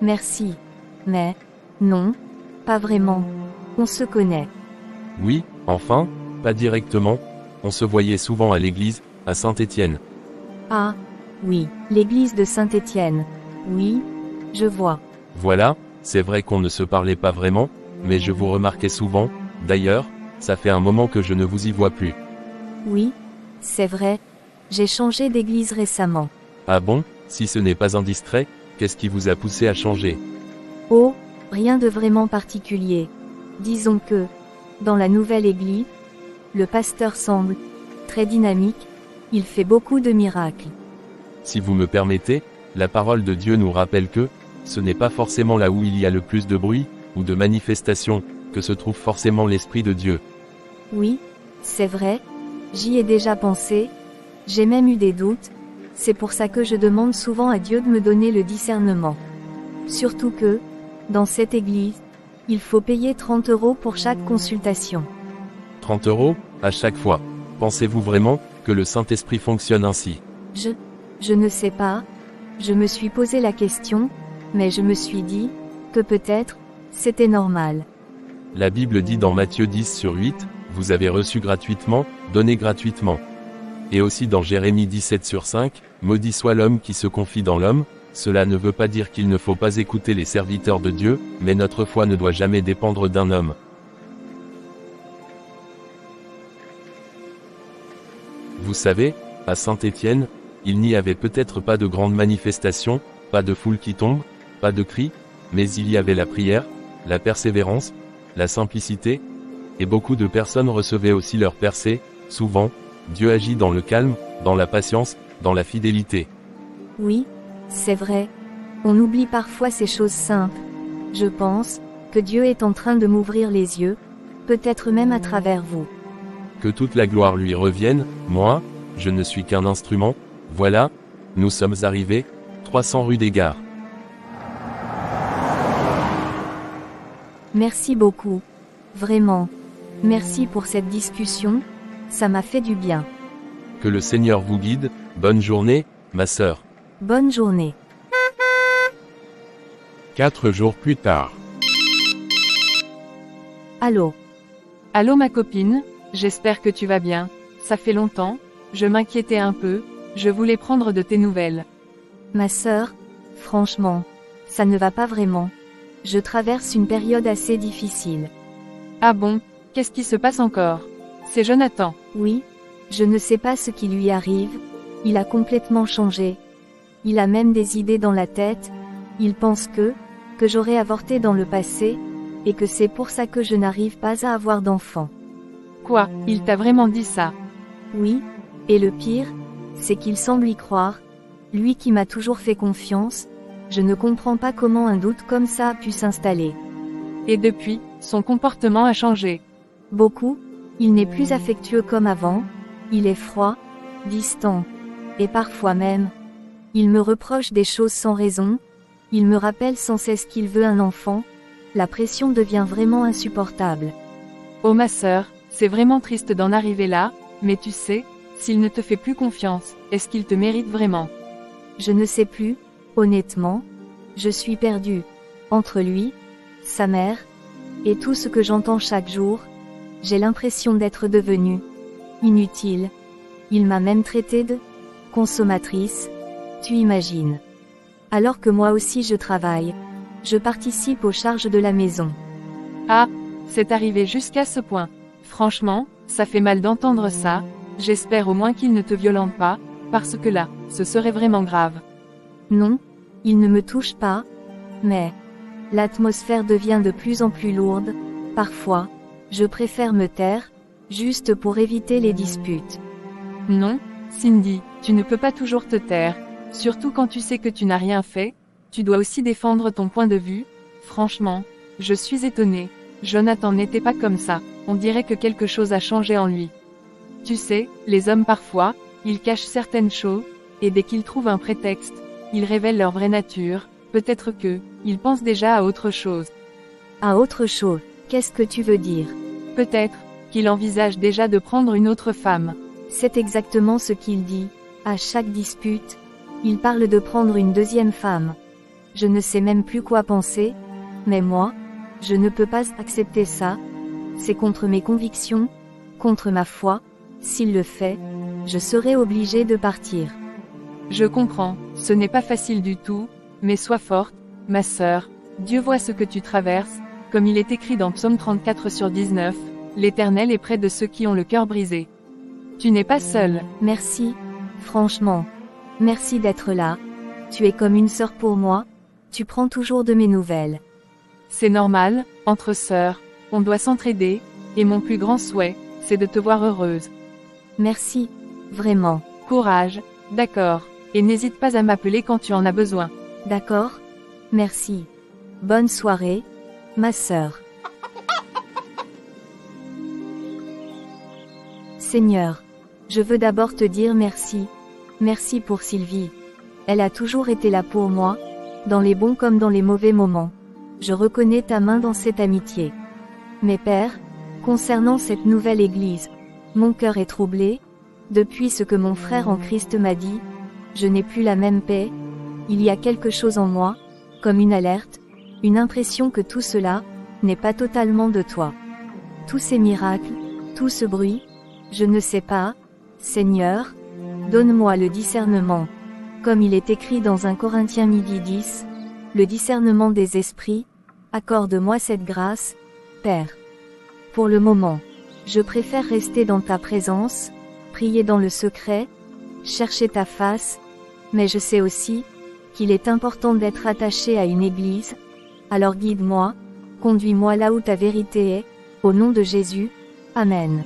merci. Mais, non, pas vraiment. On se connaît. Oui, enfin, pas directement, on se voyait souvent à l'église, à Saint-Étienne. Ah, oui, l'église de Saint-Étienne. Oui, je vois. Voilà, c'est vrai qu'on ne se parlait pas vraiment, mais je vous remarquais souvent, d'ailleurs, ça fait un moment que je ne vous y vois plus. Oui, c'est vrai. J'ai changé d'église récemment. Ah bon, si ce n'est pas indiscret, qu'est-ce qui vous a poussé à changer? Oh, rien de vraiment particulier. Disons que, dans la nouvelle église, le pasteur semble très dynamique, il fait beaucoup de miracles. Si vous me permettez, la parole de Dieu nous rappelle que, ce n'est pas forcément là où il y a le plus de bruit, ou de manifestations, que se trouve forcément l'Esprit de Dieu. Oui, c'est vrai, j'y ai déjà pensé, j'ai même eu des doutes, c'est pour ça que je demande souvent à Dieu de me donner le discernement. Surtout que, dans cette église, il faut payer 30 € pour chaque consultation. 30 € à chaque fois. Pensez-vous vraiment que le Saint-Esprit fonctionne ainsi? Je ne sais pas, je me suis posé la question, mais je me suis dit, que peut-être, c'était normal. La Bible dit dans Matthieu 10/8, vous avez reçu gratuitement, donnez gratuitement. Et aussi dans Jérémie 17/5, maudit soit l'homme qui se confie dans l'homme, cela ne veut pas dire qu'il ne faut pas écouter les serviteurs de Dieu, mais notre foi ne doit jamais dépendre d'un homme. Vous savez, à Saint-Étienne, Il n'y avait peut-être pas de grandes manifestations, pas de foule qui tombe, pas de cris, mais il y avait la prière, la persévérance, la simplicité, et beaucoup de personnes recevaient aussi leur percée. Souvent, Dieu agit dans le calme, dans la patience, dans la fidélité. Oui, c'est vrai. On oublie parfois ces choses simples. Je pense que Dieu est en train de m'ouvrir les yeux, peut-être même à travers vous. Que toute la gloire lui revienne. Moi, je ne suis qu'un instrument. Voilà, nous sommes arrivés, 300 rue des Gares. Merci beaucoup. Vraiment. Merci pour cette discussion, ça m'a fait du bien. Que le Seigneur vous guide. Bonne journée, ma sœur. Bonne journée. 4 jours plus tard. Allô? Allô ma copine, j'espère que tu vas bien. Ça fait longtemps, je m'inquiétais un peu, je voulais prendre de tes nouvelles. Ma sœur, franchement, ça ne va pas vraiment. Je traverse une période assez difficile. Ah bon, qu'est-ce qui se passe encore? C'est Jonathan. Oui, je ne sais pas ce qui lui arrive, il a complètement changé. Il a même des idées dans la tête, il pense que j'aurais avorté dans le passé, et que c'est pour ça que je n'arrive pas à avoir d'enfant. Quoi, il t'a vraiment dit ça? Oui, et le pire, c'est qu'il semble y croire, lui qui m'a toujours fait confiance, je ne comprends pas comment un doute comme ça a pu s'installer. Et depuis, son comportement a changé. Beaucoup, il n'est plus affectueux comme avant, il est froid, distant, et parfois même, il me reproche des choses sans raison, il me rappelle sans cesse qu'il veut un enfant, la pression devient vraiment insupportable. Oh ma sœur, c'est vraiment triste d'en arriver là, mais tu sais, s'il ne te fait plus confiance, est-ce qu'il te mérite vraiment? Je ne sais plus, honnêtement, je suis perdue. Entre lui, sa mère, et tout ce que j'entends chaque jour, j'ai l'impression d'être devenue inutile. Il m'a même traitée de consommatrice, tu imagines. Alors que moi aussi je travaille. Je participe aux charges de la maison. Ah, c'est arrivé jusqu'à ce point. Franchement, ça fait mal d'entendre ça, j'espère au moins qu'il ne te violente pas, parce que là, ce serait vraiment grave. Non, il ne me touche pas, mais l'atmosphère devient de plus en plus lourde, parfois, je préfère me taire, juste pour éviter les disputes. Non, Cindy, tu ne peux pas toujours te taire, surtout quand tu sais que tu n'as rien fait, tu dois aussi défendre ton point de vue. Franchement, je suis étonnée, Jonathan n'était pas comme ça, on dirait que quelque chose a changé en lui. Tu sais, les hommes parfois, ils cachent certaines choses, et dès qu'ils trouvent un prétexte, ils révèlent leur vraie nature, peut-être que, ils pensent déjà à autre chose. À autre chose, qu'est-ce que tu veux dire? Peut-être, qu'il envisage déjà de prendre une autre femme. C'est exactement ce qu'il dit, à chaque dispute, il parle de prendre une deuxième femme. Je ne sais même plus quoi penser, mais moi, je ne peux pas accepter ça, c'est contre mes convictions, contre ma foi, s'il le fait, je serai obligée de partir. Je comprends, ce n'est pas facile du tout, mais sois forte, ma sœur, Dieu voit ce que tu traverses, comme il est écrit dans Psaume 34/19, l'Éternel est près de ceux qui ont le cœur brisé. Tu n'es pas seule. Merci, franchement. Merci d'être là, tu es comme une sœur pour moi, tu prends toujours de mes nouvelles. C'est normal, entre sœurs, on doit s'entraider, et mon plus grand souhait, c'est de te voir heureuse. Merci, vraiment. Courage, d'accord, et n'hésite pas à m'appeler quand tu en as besoin. D'accord? Merci. Bonne soirée, ma sœur. Seigneur, je veux d'abord te dire merci. Merci pour Sylvie. Elle a toujours été là pour moi, dans les bons comme dans les mauvais moments. Je reconnais ta main dans cette amitié. Mais Père, concernant cette nouvelle église, mon cœur est troublé. Depuis ce que mon frère en Christ m'a dit, je n'ai plus la même paix. Il y a quelque chose en moi, comme une alerte, une impression que tout cela n'est pas totalement de toi. Tous ces miracles, tout ce bruit, je ne sais pas, Seigneur, donne-moi le discernement. Comme il est écrit dans 1 Corinthiens 10, le discernement des esprits, accorde-moi cette grâce, Père. Pour le moment, je préfère rester dans ta présence, prier dans le secret, chercher ta face, mais je sais aussi qu'il est important d'être attaché à une église. Alors guide-moi, conduis-moi là où ta vérité est, au nom de Jésus. Amen.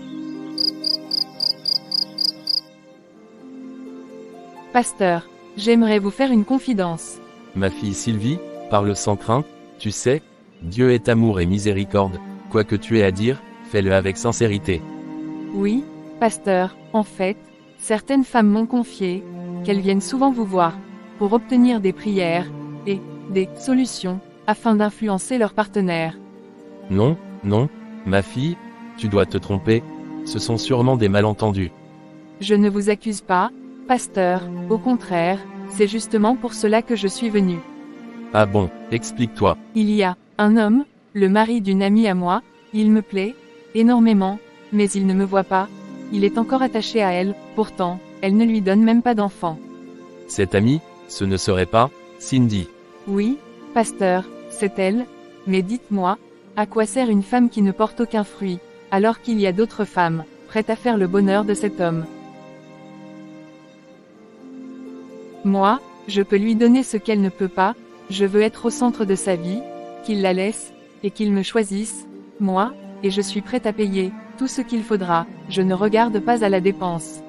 Pasteur, j'aimerais vous faire une confidence. Ma fille Sylvie, parle sans crainte, tu sais, Dieu est amour et miséricorde, quoi que tu aies à dire, fais-le avec sincérité. Oui, pasteur, en fait, certaines femmes m'ont confié qu'elles viennent souvent vous voir pour obtenir des prières et des solutions afin d'influencer leur partenaire. Non, non, ma fille, tu dois te tromper, ce sont sûrement des malentendus. Je ne vous accuse pas, pasteur, au contraire, c'est justement pour cela que je suis venu. Ah bon, explique-toi. Il y a un homme, le mari d'une amie à moi, il me plaît énormément, mais il ne me voit pas, il est encore attaché à elle, pourtant, elle ne lui donne même pas d'enfant. Cette amie, ce ne serait pas Cindy. Oui, pasteur, c'est elle, mais dites-moi, à quoi sert une femme qui ne porte aucun fruit, alors qu'il y a d'autres femmes, prêtes à faire le bonheur de cet homme? Moi, je peux lui donner ce qu'elle ne peut pas, je veux être au centre de sa vie, qu'il la laisse, et qu'il me choisisse, moi, et je suis prête à payer tout ce qu'il faudra, je ne regarde pas à la dépense.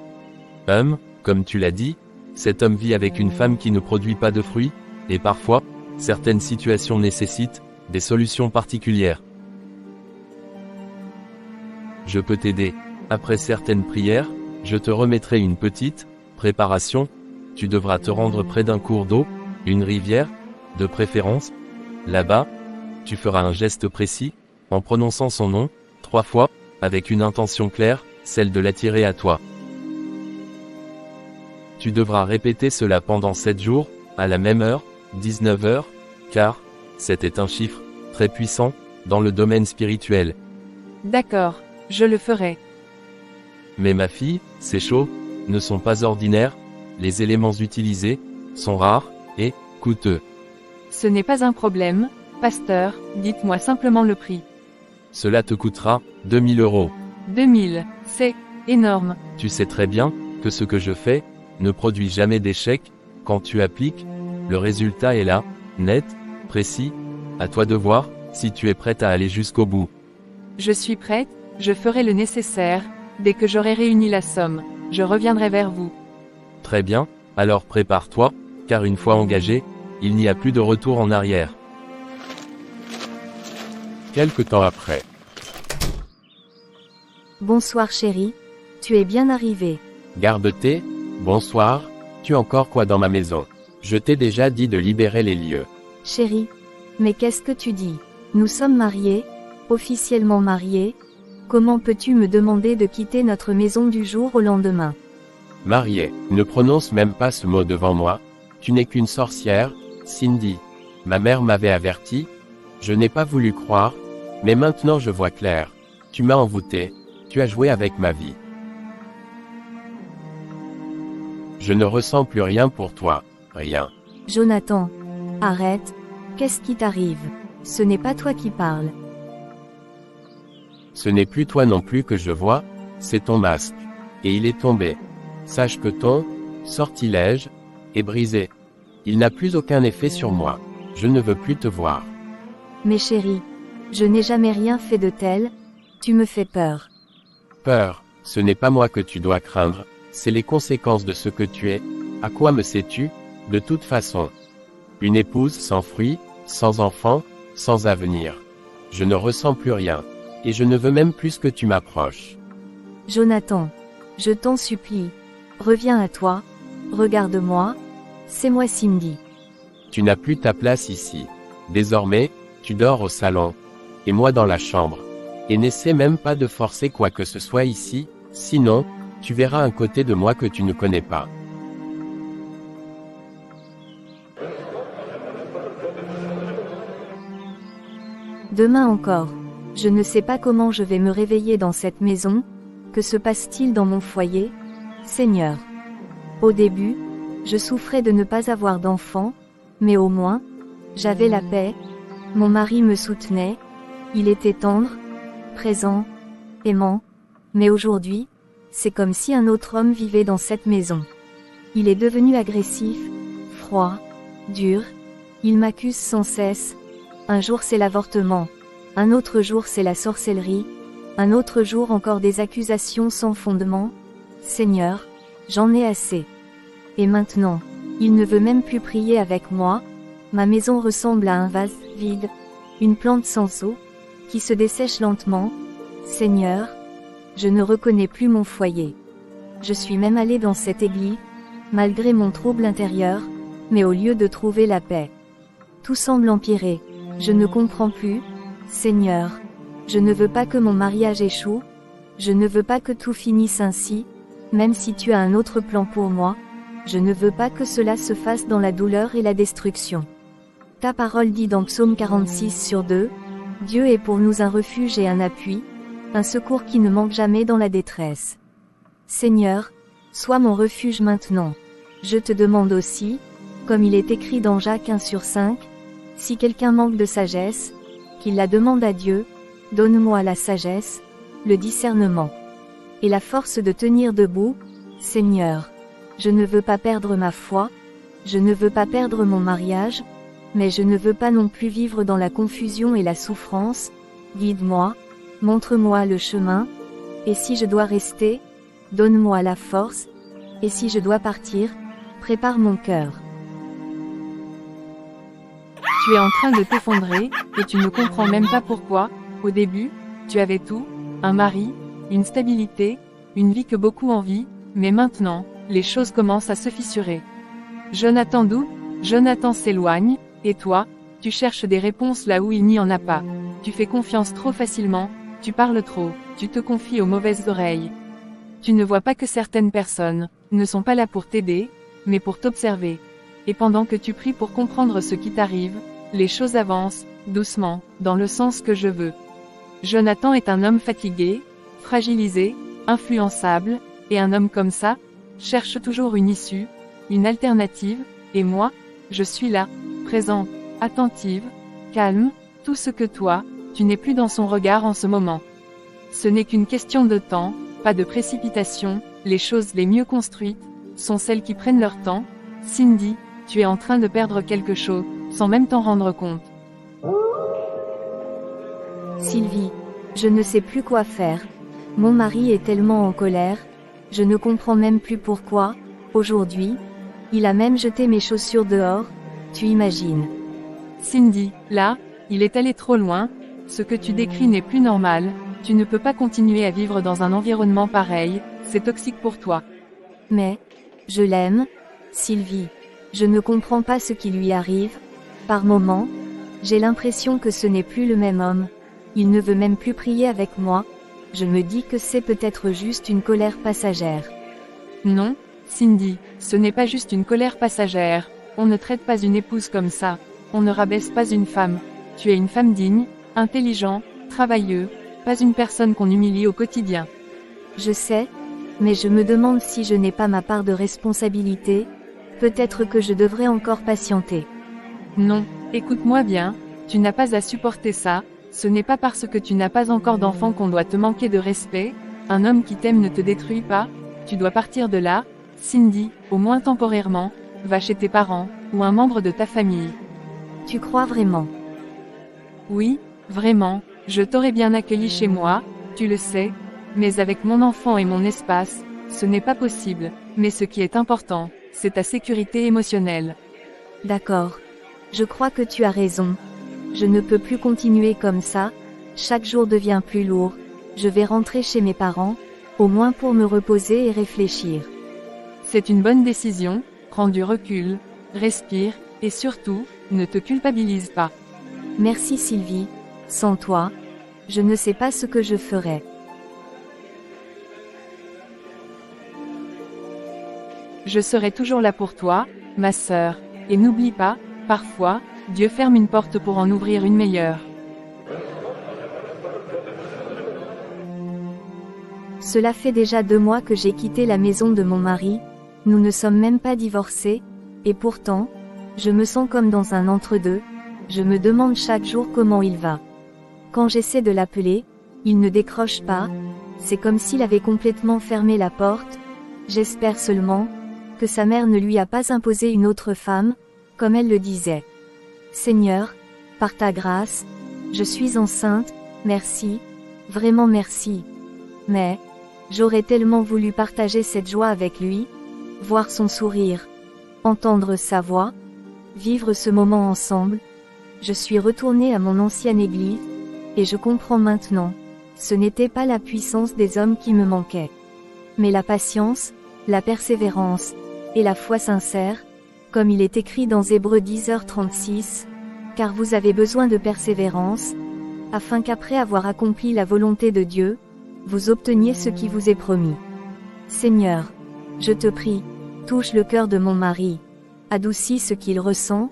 Comme tu l'as dit, cet homme vit avec une femme qui ne produit pas de fruits, et parfois, certaines situations nécessitent des solutions particulières. Je peux t'aider. Après certaines prières, je te remettrai une petite préparation. Tu devras te rendre près d'un cours d'eau, une rivière, de préférence. Là-bas, tu feras un geste précis, en prononçant son nom, 3 fois, avec une intention claire, celle de l'attirer à toi. Tu devras répéter cela pendant 7 jours, à la même heure, 19 heures, car 7 est un chiffre très puissant dans le domaine spirituel. D'accord, je le ferai. Mais ma fille, ces chaux ne sont pas ordinaires, les éléments utilisés sont rares et coûteux. Ce n'est pas un problème, pasteur, dites-moi simplement le prix. Cela te coûtera 2000 €. 2000, c'est énorme. Tu sais très bien que ce que je fais ne produit jamais d'échec. Quand tu appliques, le résultat est là, net, précis. À toi de voir si tu es prête à aller jusqu'au bout. Je suis prête, je ferai le nécessaire. Dès que j'aurai réuni la somme, je reviendrai vers vous. Très bien, alors prépare-toi, car une fois engagé, il n'y a plus de retour en arrière. Quelque temps après. Bonsoir chérie, tu es bien arrivé. Garde-t, bonsoir, tu as encore quoi dans ma maison? Je t'ai déjà dit de libérer les lieux. Chérie, mais qu'est-ce que tu dis? Nous sommes mariés, officiellement mariés. Comment peux-tu me demander de quitter notre maison du jour au lendemain? Marié, ne prononce même pas ce mot devant moi. Tu n'es qu'une sorcière, Cindy. Ma mère m'avait averti. Je n'ai pas voulu croire, mais maintenant je vois clair. Tu m'as envoûté, tu as joué avec ma vie. Je ne ressens plus rien pour toi, rien. Jonathan, arrête, qu'est-ce qui t'arrive? Ce n'est pas toi qui parles. Ce n'est plus toi non plus que je vois, c'est ton masque. Et il est tombé. Sache que ton sortilège est brisé. Il n'a plus aucun effet sur moi. Je ne veux plus te voir. Mais chérie, je n'ai jamais rien fait de tel, tu me fais peur. Peur, ce n'est pas moi que tu dois craindre, c'est les conséquences de ce que tu es. À quoi me sais-tu? De toute façon. Une épouse sans fruit, sans enfant, sans avenir. Je ne ressens plus rien. Et je ne veux même plus que tu m'approches. Jonathan, je t'en supplie. Reviens à toi. Regarde-moi. C'est moi Cindy. Tu n'as plus ta place ici. Désormais, tu dors au salon. Et moi dans la chambre. Et n'essaie même pas de forcer quoi que ce soit ici, sinon, tu verras un côté de moi que tu ne connais pas. Demain encore. Je ne sais pas comment je vais me réveiller dans cette maison. Que se passe-t-il dans mon foyer? Seigneur. Au début, je souffrais de ne pas avoir d'enfant, mais au moins, j'avais la paix. Mon mari me soutenait. Il était tendre, présent, aimant. Mais aujourd'hui, c'est comme si un autre homme vivait dans cette maison. Il est devenu agressif, froid, dur. Il m'accuse sans cesse. Un jour c'est l'avortement. Un autre jour c'est la sorcellerie. Un autre jour encore des accusations sans fondement. Seigneur, j'en ai assez. Et maintenant, il ne veut même plus prier avec moi. Ma maison ressemble à un vase vide, une plante sans eau, qui se dessèche lentement. Seigneur, je ne reconnais plus mon foyer. Je suis même allé dans cette église, malgré mon trouble intérieur, mais au lieu de trouver la paix. Tout semble empirer. Je ne comprends plus. Seigneur, je ne veux pas que mon mariage échoue. Je ne veux pas que tout finisse ainsi, même si tu as un autre plan pour moi. Je ne veux pas que cela se fasse dans la douleur et la destruction. Ta parole dit dans Psaume 46/2, Dieu est pour nous un refuge et un appui, un secours qui ne manque jamais dans la détresse. Seigneur, sois mon refuge maintenant. Je te demande aussi, comme il est écrit dans Jacques 1/5, si quelqu'un manque de sagesse, qu'il la demande à Dieu, donne-moi la sagesse, le discernement et la force de tenir debout. Seigneur, je ne veux pas perdre ma foi, je ne veux pas perdre mon mariage, mais je ne veux pas non plus vivre dans la confusion et la souffrance. Guide-moi, montre-moi le chemin, et si je dois rester, donne-moi la force, et si je dois partir, prépare mon cœur. Tu es en train de t'effondrer, et tu ne comprends même pas pourquoi. Au début, tu avais tout, un mari, une stabilité, une vie que beaucoup envient, mais maintenant, les choses commencent à se fissurer. Jonathan doute, Jonathan s'éloigne, et toi, tu cherches des réponses là où il n'y en a pas. Tu fais confiance trop facilement, tu parles trop, tu te confies aux mauvaises oreilles. Tu ne vois pas que certaines personnes ne sont pas là pour t'aider, mais pour t'observer. Et pendant que tu pries pour comprendre ce qui t'arrive, les choses avancent, doucement, dans le sens que je veux. Jonathan est un homme fatigué, fragilisé, influençable, et un homme comme ça, cherche toujours une issue, une alternative, et moi, je suis là, présente, attentive, calme, tout ce que toi, tu n'es plus dans son regard en ce moment. Ce n'est qu'une question de temps, pas de précipitation, les choses les mieux construites, sont celles qui prennent leur temps. Cindy, tu es en train de perdre quelque chose, sans même t'en rendre compte. Sylvie, je ne sais plus quoi faire. Mon mari est tellement en colère, je ne comprends même plus pourquoi. Aujourd'hui, il a même jeté mes chaussures dehors, tu imagines. Cindy, là, il est allé trop loin, ce que tu décris n'est plus normal, tu ne peux pas continuer à vivre dans un environnement pareil, c'est toxique pour toi. Mais, je l'aime, Sylvie. Je ne comprends pas ce qui lui arrive. Par moments, j'ai l'impression que ce n'est plus le même homme. Il ne veut même plus prier avec moi. Je me dis que c'est peut-être juste une colère passagère. Non, Cindy, ce n'est pas juste une colère passagère. On ne traite pas une épouse comme ça. On ne rabaisse pas une femme. Tu es une femme digne, intelligente, travailleuse, pas une personne qu'on humilie au quotidien. Je sais, mais je me demande si je n'ai pas ma part de responsabilité. Peut-être que je devrais encore patienter. Non, écoute-moi bien, tu n'as pas à supporter ça, ce n'est pas parce que tu n'as pas encore d'enfant qu'on doit te manquer de respect, un homme qui t'aime ne te détruit pas, tu dois partir de là, Cindy, au moins temporairement, va chez tes parents, ou un membre de ta famille. Tu crois vraiment? Oui, vraiment, je t'aurais bien accueilli chez moi, tu le sais, mais avec mon enfant et mon espace, ce n'est pas possible, mais ce qui est important, c'est ta sécurité émotionnelle. D'accord. Je crois que tu as raison. Je ne peux plus continuer comme ça, chaque jour devient plus lourd, je vais rentrer chez mes parents, au moins pour me reposer et réfléchir. C'est une bonne décision, prends du recul, respire, et surtout, ne te culpabilise pas. Merci Sylvie, sans toi, je ne sais pas ce que je ferais. Je serai toujours là pour toi, ma sœur, et n'oublie pas, parfois, Dieu ferme une porte pour en ouvrir une meilleure. Cela fait déjà 2 mois que j'ai quitté la maison de mon mari, nous ne sommes même pas divorcés, et pourtant, je me sens comme dans un entre-deux, je me demande chaque jour comment il va. Quand j'essaie de l'appeler, il ne décroche pas, c'est comme s'il avait complètement fermé la porte, j'espère seulement que sa mère ne lui a pas imposé une autre femme, comme elle le disait. Seigneur, par ta grâce, je suis enceinte, merci, vraiment merci. Mais, j'aurais tellement voulu partager cette joie avec lui, voir son sourire, entendre sa voix, vivre ce moment ensemble. Je suis retournée à mon ancienne église, et je comprends maintenant, ce n'était pas la puissance des hommes qui me manquait, mais la patience, la persévérance, et la foi sincère, comme il est écrit dans Hébreux 10h36, car vous avez besoin de persévérance, afin qu'après avoir accompli la volonté de Dieu, vous obteniez ce qui vous est promis. Seigneur, je te prie, touche le cœur de mon mari, adoucis ce qu'il ressent,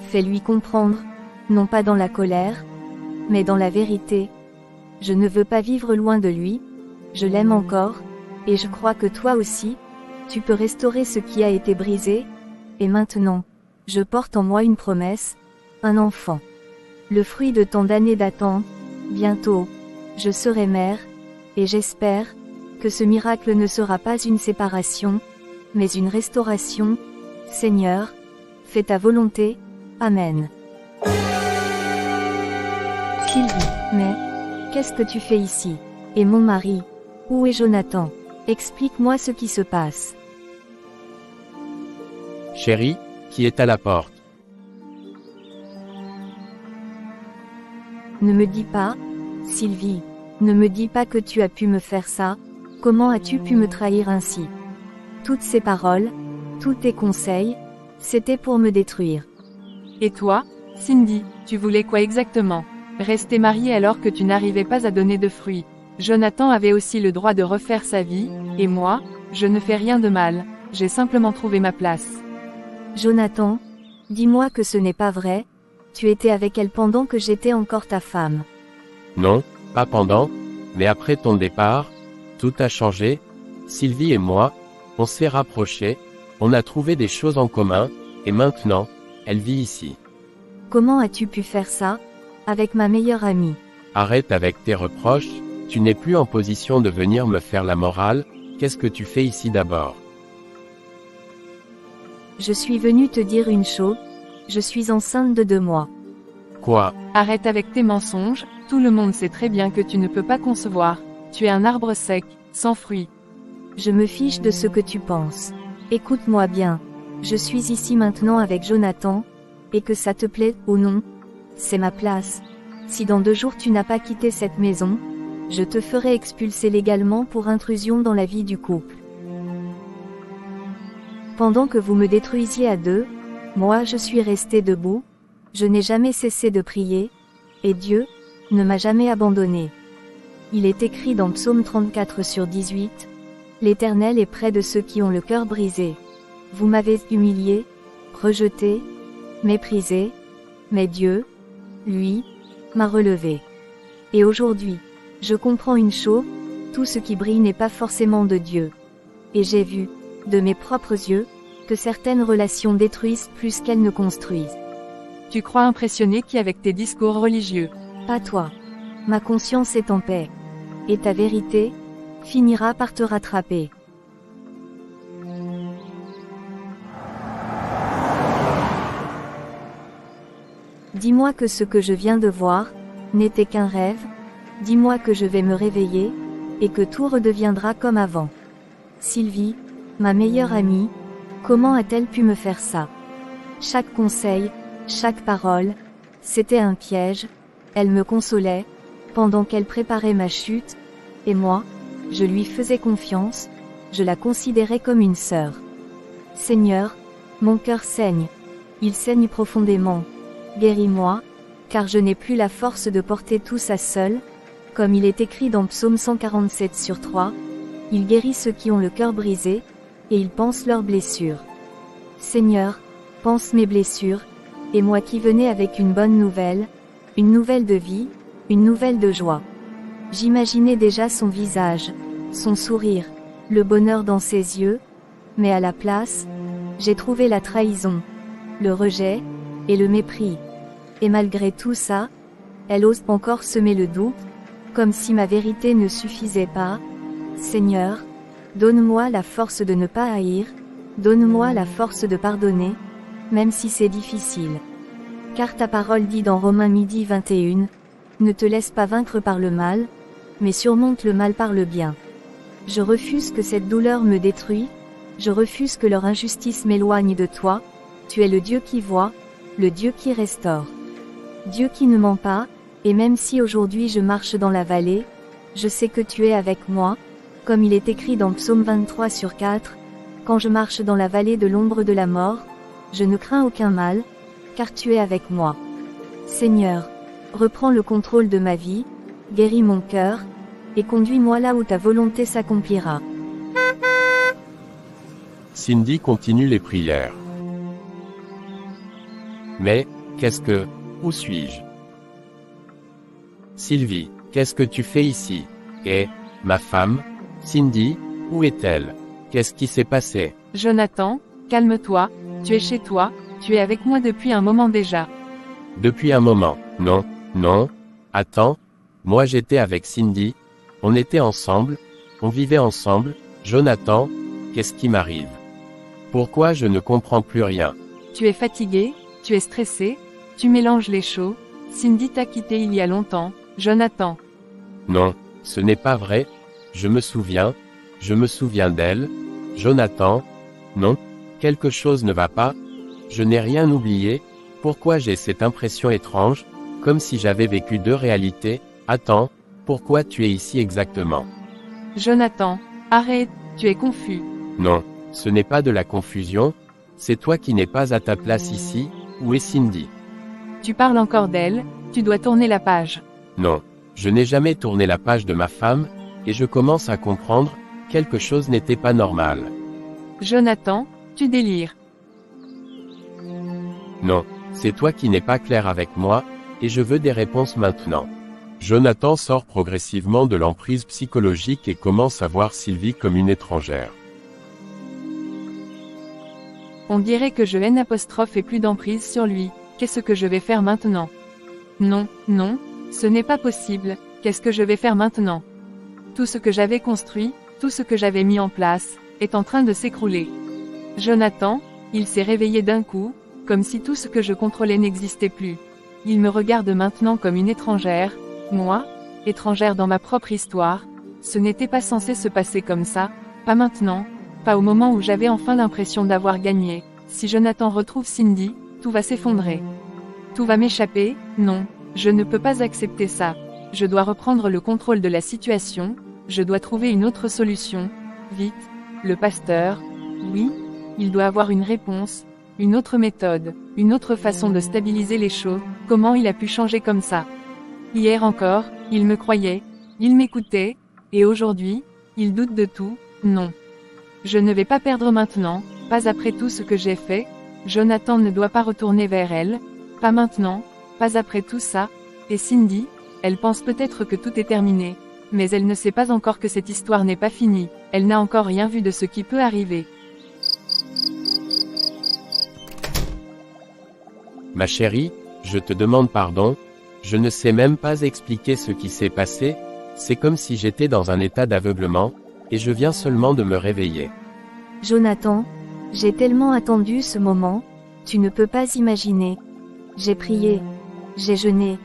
fais-lui comprendre, non pas dans la colère, mais dans la vérité. Je ne veux pas vivre loin de lui, je l'aime encore, et je crois que toi aussi, tu peux restaurer ce qui a été brisé, et maintenant, je porte en moi une promesse, un enfant. Le fruit de tant d'années d'attente, bientôt, je serai mère, et j'espère que ce miracle ne sera pas une séparation, mais une restauration. Seigneur, fais ta volonté, Amen. Sylvie, mais, qu'est-ce que tu fais ici? Et mon mari? Où est Jonathan? Explique-moi ce qui se passe. Chérie, qui est à la porte? Ne me dis pas, Sylvie, ne me dis pas que tu as pu me faire ça, comment as-tu pu me trahir ainsi? Toutes ces paroles, tous tes conseils, c'était pour me détruire. Et toi, Cindy, tu voulais quoi exactement? Rester mariée alors que tu n'arrivais pas à donner de fruits. Jonathan avait aussi le droit de refaire sa vie, et moi, je ne fais rien de mal, j'ai simplement trouvé ma place. Jonathan, dis-moi que ce n'est pas vrai, tu étais avec elle pendant que j'étais encore ta femme. Non, pas pendant, mais après ton départ, tout a changé. Sylvie et moi, on s'est rapprochés, on a trouvé des choses en commun, et maintenant, elle vit ici. Comment as-tu pu faire ça, avec ma meilleure amie? Arrête avec tes reproches, tu n'es plus en position de venir me faire la morale, qu'est-ce que tu fais ici d'abord? Je suis venue te dire une chose, je suis enceinte de 2 mois. Quoi? Arrête avec tes mensonges, tout le monde sait très bien que tu ne peux pas concevoir. Tu es un arbre sec, sans fruits. Je me fiche de ce que tu penses. Écoute-moi bien. Je suis ici maintenant avec Jonathan, et que ça te plaît ou non, c'est ma place. Si dans 2 jours tu n'as pas quitté cette maison, je te ferai expulser légalement pour intrusion dans la vie du couple. Pendant que vous me détruisiez à 2, moi je suis restée debout, je n'ai jamais cessé de prier, et Dieu ne m'a jamais abandonné. Il est écrit dans Psaume 34/18, « L'Éternel est près de ceux qui ont le cœur brisé. Vous m'avez humilié, rejeté, méprisé, mais Dieu, lui, m'a relevé. » Et aujourd'hui, je comprends une chose, tout ce qui brille n'est pas forcément de Dieu. Et j'ai vu, de mes propres yeux, que certaines relations détruisent plus qu'elles ne construisent. Tu crois impressionner qui avec tes discours religieux? Pas toi. Ma conscience est en paix. Et ta vérité finira par te rattraper. Dis-moi que ce que je viens de voir n'était qu'un rêve. Dis-moi que je vais me réveiller, et que tout redeviendra comme avant. Sylvie, ma meilleure amie, comment a-t-elle pu me faire ça? Chaque conseil, chaque parole, c'était un piège. Elle me consolait, pendant qu'elle préparait ma chute, et moi, je lui faisais confiance, je la considérais comme une sœur. Seigneur, mon cœur saigne. Il saigne profondément. Guéris-moi, car je n'ai plus la force de porter tout ça seul, comme il est écrit dans Psaume 147/3, il guérit ceux qui ont le cœur brisé, et il pense leurs blessures. Seigneur, pense mes blessures, et moi qui venais avec une bonne nouvelle, une nouvelle de vie, une nouvelle de joie. J'imaginais déjà son visage, son sourire, le bonheur dans ses yeux, mais à la place, j'ai trouvé la trahison, le rejet, et le mépris. Et malgré tout ça, elle ose encore semer le doute, comme si ma vérité ne suffisait pas. Seigneur, donne-moi la force de ne pas haïr, Donne-moi la force de pardonner, même si c'est difficile. Car ta parole dit dans Romains 12:21, ne te laisse pas vaincre par le mal, mais surmonte le mal par le bien. Je refuse que cette douleur me détruise, je refuse que leur injustice m'éloigne de toi, tu es le Dieu qui voit, le Dieu qui restaure. Dieu qui ne ment pas, et même si aujourd'hui je marche dans la vallée, je sais que tu es avec moi, comme il est écrit dans Psaume 23/4, quand je marche dans la vallée de l'ombre de la mort, je ne crains aucun mal, car tu es avec moi. Seigneur, reprends le contrôle de ma vie, guéris mon cœur, et conduis-moi là où ta volonté s'accomplira. Cindy continue les prières. Mais, où suis-je? Sylvie, qu'est-ce que tu fais ici? Et, ma femme, Cindy, où est-elle? Qu'est-ce qui s'est passé? Jonathan, calme-toi, tu es chez toi, tu es avec moi depuis un moment déjà. Depuis un moment, non, attends, moi j'étais avec Cindy, on était ensemble, on vivait ensemble, Jonathan, qu'est-ce qui m'arrive? Pourquoi je ne comprends plus rien? Tu es fatigué, tu es stressé, tu mélanges les choses, Cindy t'a quitté il y a longtemps, Jonathan. Non, ce n'est pas vrai, je me souviens d'elle, Jonathan, non, quelque chose ne va pas, je n'ai rien oublié, pourquoi j'ai cette impression étrange, comme si j'avais vécu deux réalités, attends, pourquoi tu es ici exactement? Jonathan, arrête, tu es confus. Non, ce n'est pas de la confusion, c'est toi qui n'es pas à ta place ici, où est Cindy? Tu parles encore d'elle, tu dois tourner la page. Non, je n'ai jamais tourné la page de ma femme, et je commence à comprendre, quelque chose n'était pas normal. Jonathan, tu délires. Non, c'est toi qui n'es pas clair avec moi, et je veux des réponses maintenant. Jonathan sort progressivement de l'emprise psychologique et commence à voir Sylvie comme une étrangère. On dirait que je N' et plus d'emprise sur lui, qu'est-ce que je vais faire maintenant? Non, ce n'est pas possible, qu'est-ce que je vais faire maintenant? Tout ce que j'avais construit, tout ce que j'avais mis en place, est en train de s'écrouler. Jonathan, il s'est réveillé d'un coup, comme si tout ce que je contrôlais n'existait plus. Il me regarde maintenant comme une étrangère, moi, étrangère dans ma propre histoire, ce n'était pas censé se passer comme ça, pas maintenant, pas au moment où j'avais enfin l'impression d'avoir gagné. Si Jonathan retrouve Cindy, tout va s'effondrer. Tout va m'échapper, non, je ne peux pas accepter ça. Je dois reprendre le contrôle de la situation, je dois trouver une autre solution, vite, le pasteur, oui, il doit avoir une réponse, une autre méthode, une autre façon de stabiliser les choses, comment il a pu changer comme ça? Hier encore, il me croyait, il m'écoutait, et aujourd'hui, il doute de tout, non. Je ne vais pas perdre maintenant, pas après tout ce que j'ai fait, Jonathan ne doit pas retourner vers elle, pas maintenant, pas après tout ça, et Cindy, elle pense peut-être que tout est terminé, mais elle ne sait pas encore que cette histoire n'est pas finie, elle n'a encore rien vu de ce qui peut arriver. Ma chérie, je te demande pardon, je ne sais même pas expliquer ce qui s'est passé, c'est comme si j'étais dans un état d'aveuglement, et je viens seulement de me réveiller. Jonathan, j'ai tellement attendu ce moment, tu ne peux pas imaginer. J'ai prié, j'ai jeûné,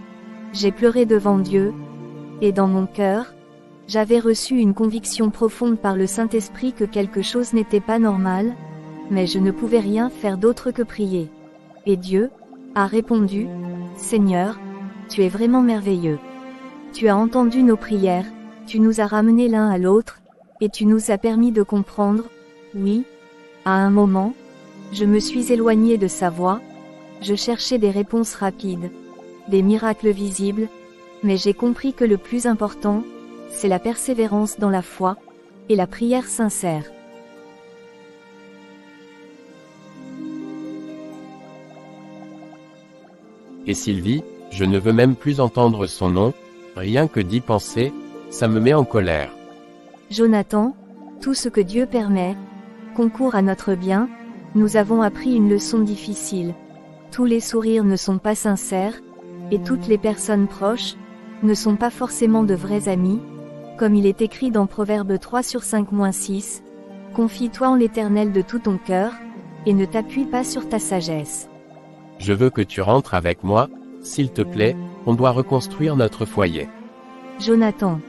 j'ai pleuré devant Dieu, et dans mon cœur, j'avais reçu une conviction profonde par le Saint-Esprit que quelque chose n'était pas normal, mais je ne pouvais rien faire d'autre que prier. Et Dieu a répondu, Seigneur, tu es vraiment merveilleux. Tu as entendu nos prières, tu nous as ramenés l'un à l'autre, et tu nous as permis de comprendre, oui, à un moment, je me suis éloignée de sa voix, je cherchais des réponses rapides, des miracles visibles, mais j'ai compris que le plus important, c'est la persévérance dans la foi, et la prière sincère. Et Sylvie, je ne veux même plus entendre son nom, rien que d'y penser, ça me met en colère. Jonathan, tout ce que Dieu permet, concourt à notre bien, nous avons appris une leçon difficile. Tous les sourires ne sont pas sincères, et toutes les personnes proches, ne sont pas forcément de vrais amis, comme il est écrit dans Proverbe 3/5-6, Confie-toi en l'Éternel de tout ton cœur, et ne t'appuie pas sur ta sagesse. Je veux que tu rentres avec moi, s'il te plaît, on doit reconstruire notre foyer. Jonathan,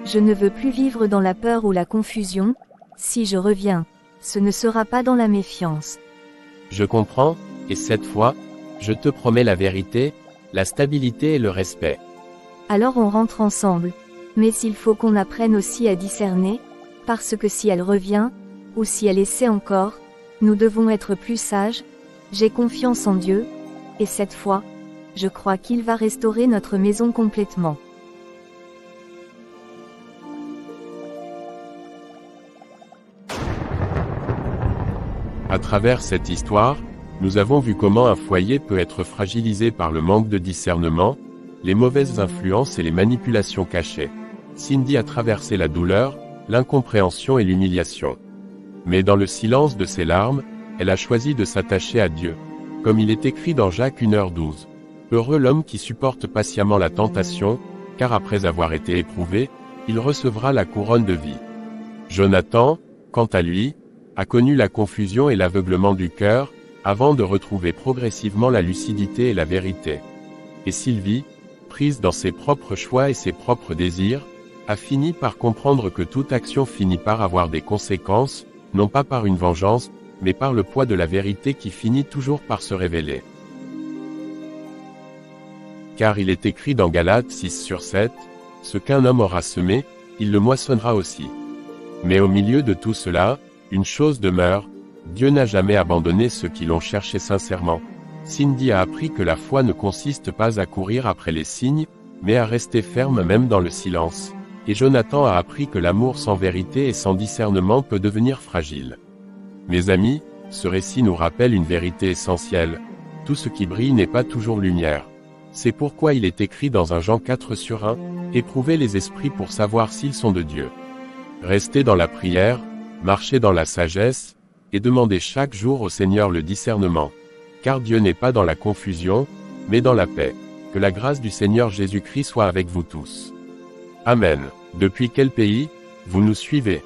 je ne veux plus vivre dans la peur ou la confusion, si je reviens, ce ne sera pas dans la méfiance. Je comprends, et cette fois, je te promets la vérité, la stabilité et le respect. Alors on rentre ensemble. Mais s'il faut qu'on apprenne aussi à discerner, parce que si elle revient, ou si elle essaie encore, nous devons être plus sages. J'ai confiance en Dieu, et cette fois, je crois qu'il va restaurer notre maison complètement. À travers cette histoire, nous avons vu comment un foyer peut être fragilisé par le manque de discernement, les mauvaises influences et les manipulations cachées. Cindy a traversé la douleur, l'incompréhension et l'humiliation. Mais dans le silence de ses larmes, elle a choisi de s'attacher à Dieu. Comme il est écrit dans Jacques 1h12. Heureux l'homme qui supporte patiemment la tentation, car après avoir été éprouvé, il recevra la couronne de vie. Jonathan, quant à lui, a connu la confusion et l'aveuglement du cœur, avant de retrouver progressivement la lucidité et la vérité. Et Sylvie, prise dans ses propres choix et ses propres désirs, a fini par comprendre que toute action finit par avoir des conséquences, non pas par une vengeance, mais par le poids de la vérité qui finit toujours par se révéler. Car il est écrit dans Galates 6/7, « Ce qu'un homme aura semé, il le moissonnera aussi. » Mais au milieu de tout cela, une chose demeure, Dieu n'a jamais abandonné ceux qui l'ont cherché sincèrement. Cindy a appris que la foi ne consiste pas à courir après les signes, mais à rester ferme même dans le silence. Et Jonathan a appris que l'amour sans vérité et sans discernement peut devenir fragile. Mes amis, ce récit nous rappelle une vérité essentielle. Tout ce qui brille n'est pas toujours lumière. C'est pourquoi il est écrit dans 1 Jean 4/1, « Éprouvez les esprits pour savoir s'ils sont de Dieu. » Restez dans la prière, marchez dans la sagesse, et demandez chaque jour au Seigneur le discernement. Car Dieu n'est pas dans la confusion, mais dans la paix. Que la grâce du Seigneur Jésus-Christ soit avec vous tous. Amen. Depuis quel pays vous nous suivez?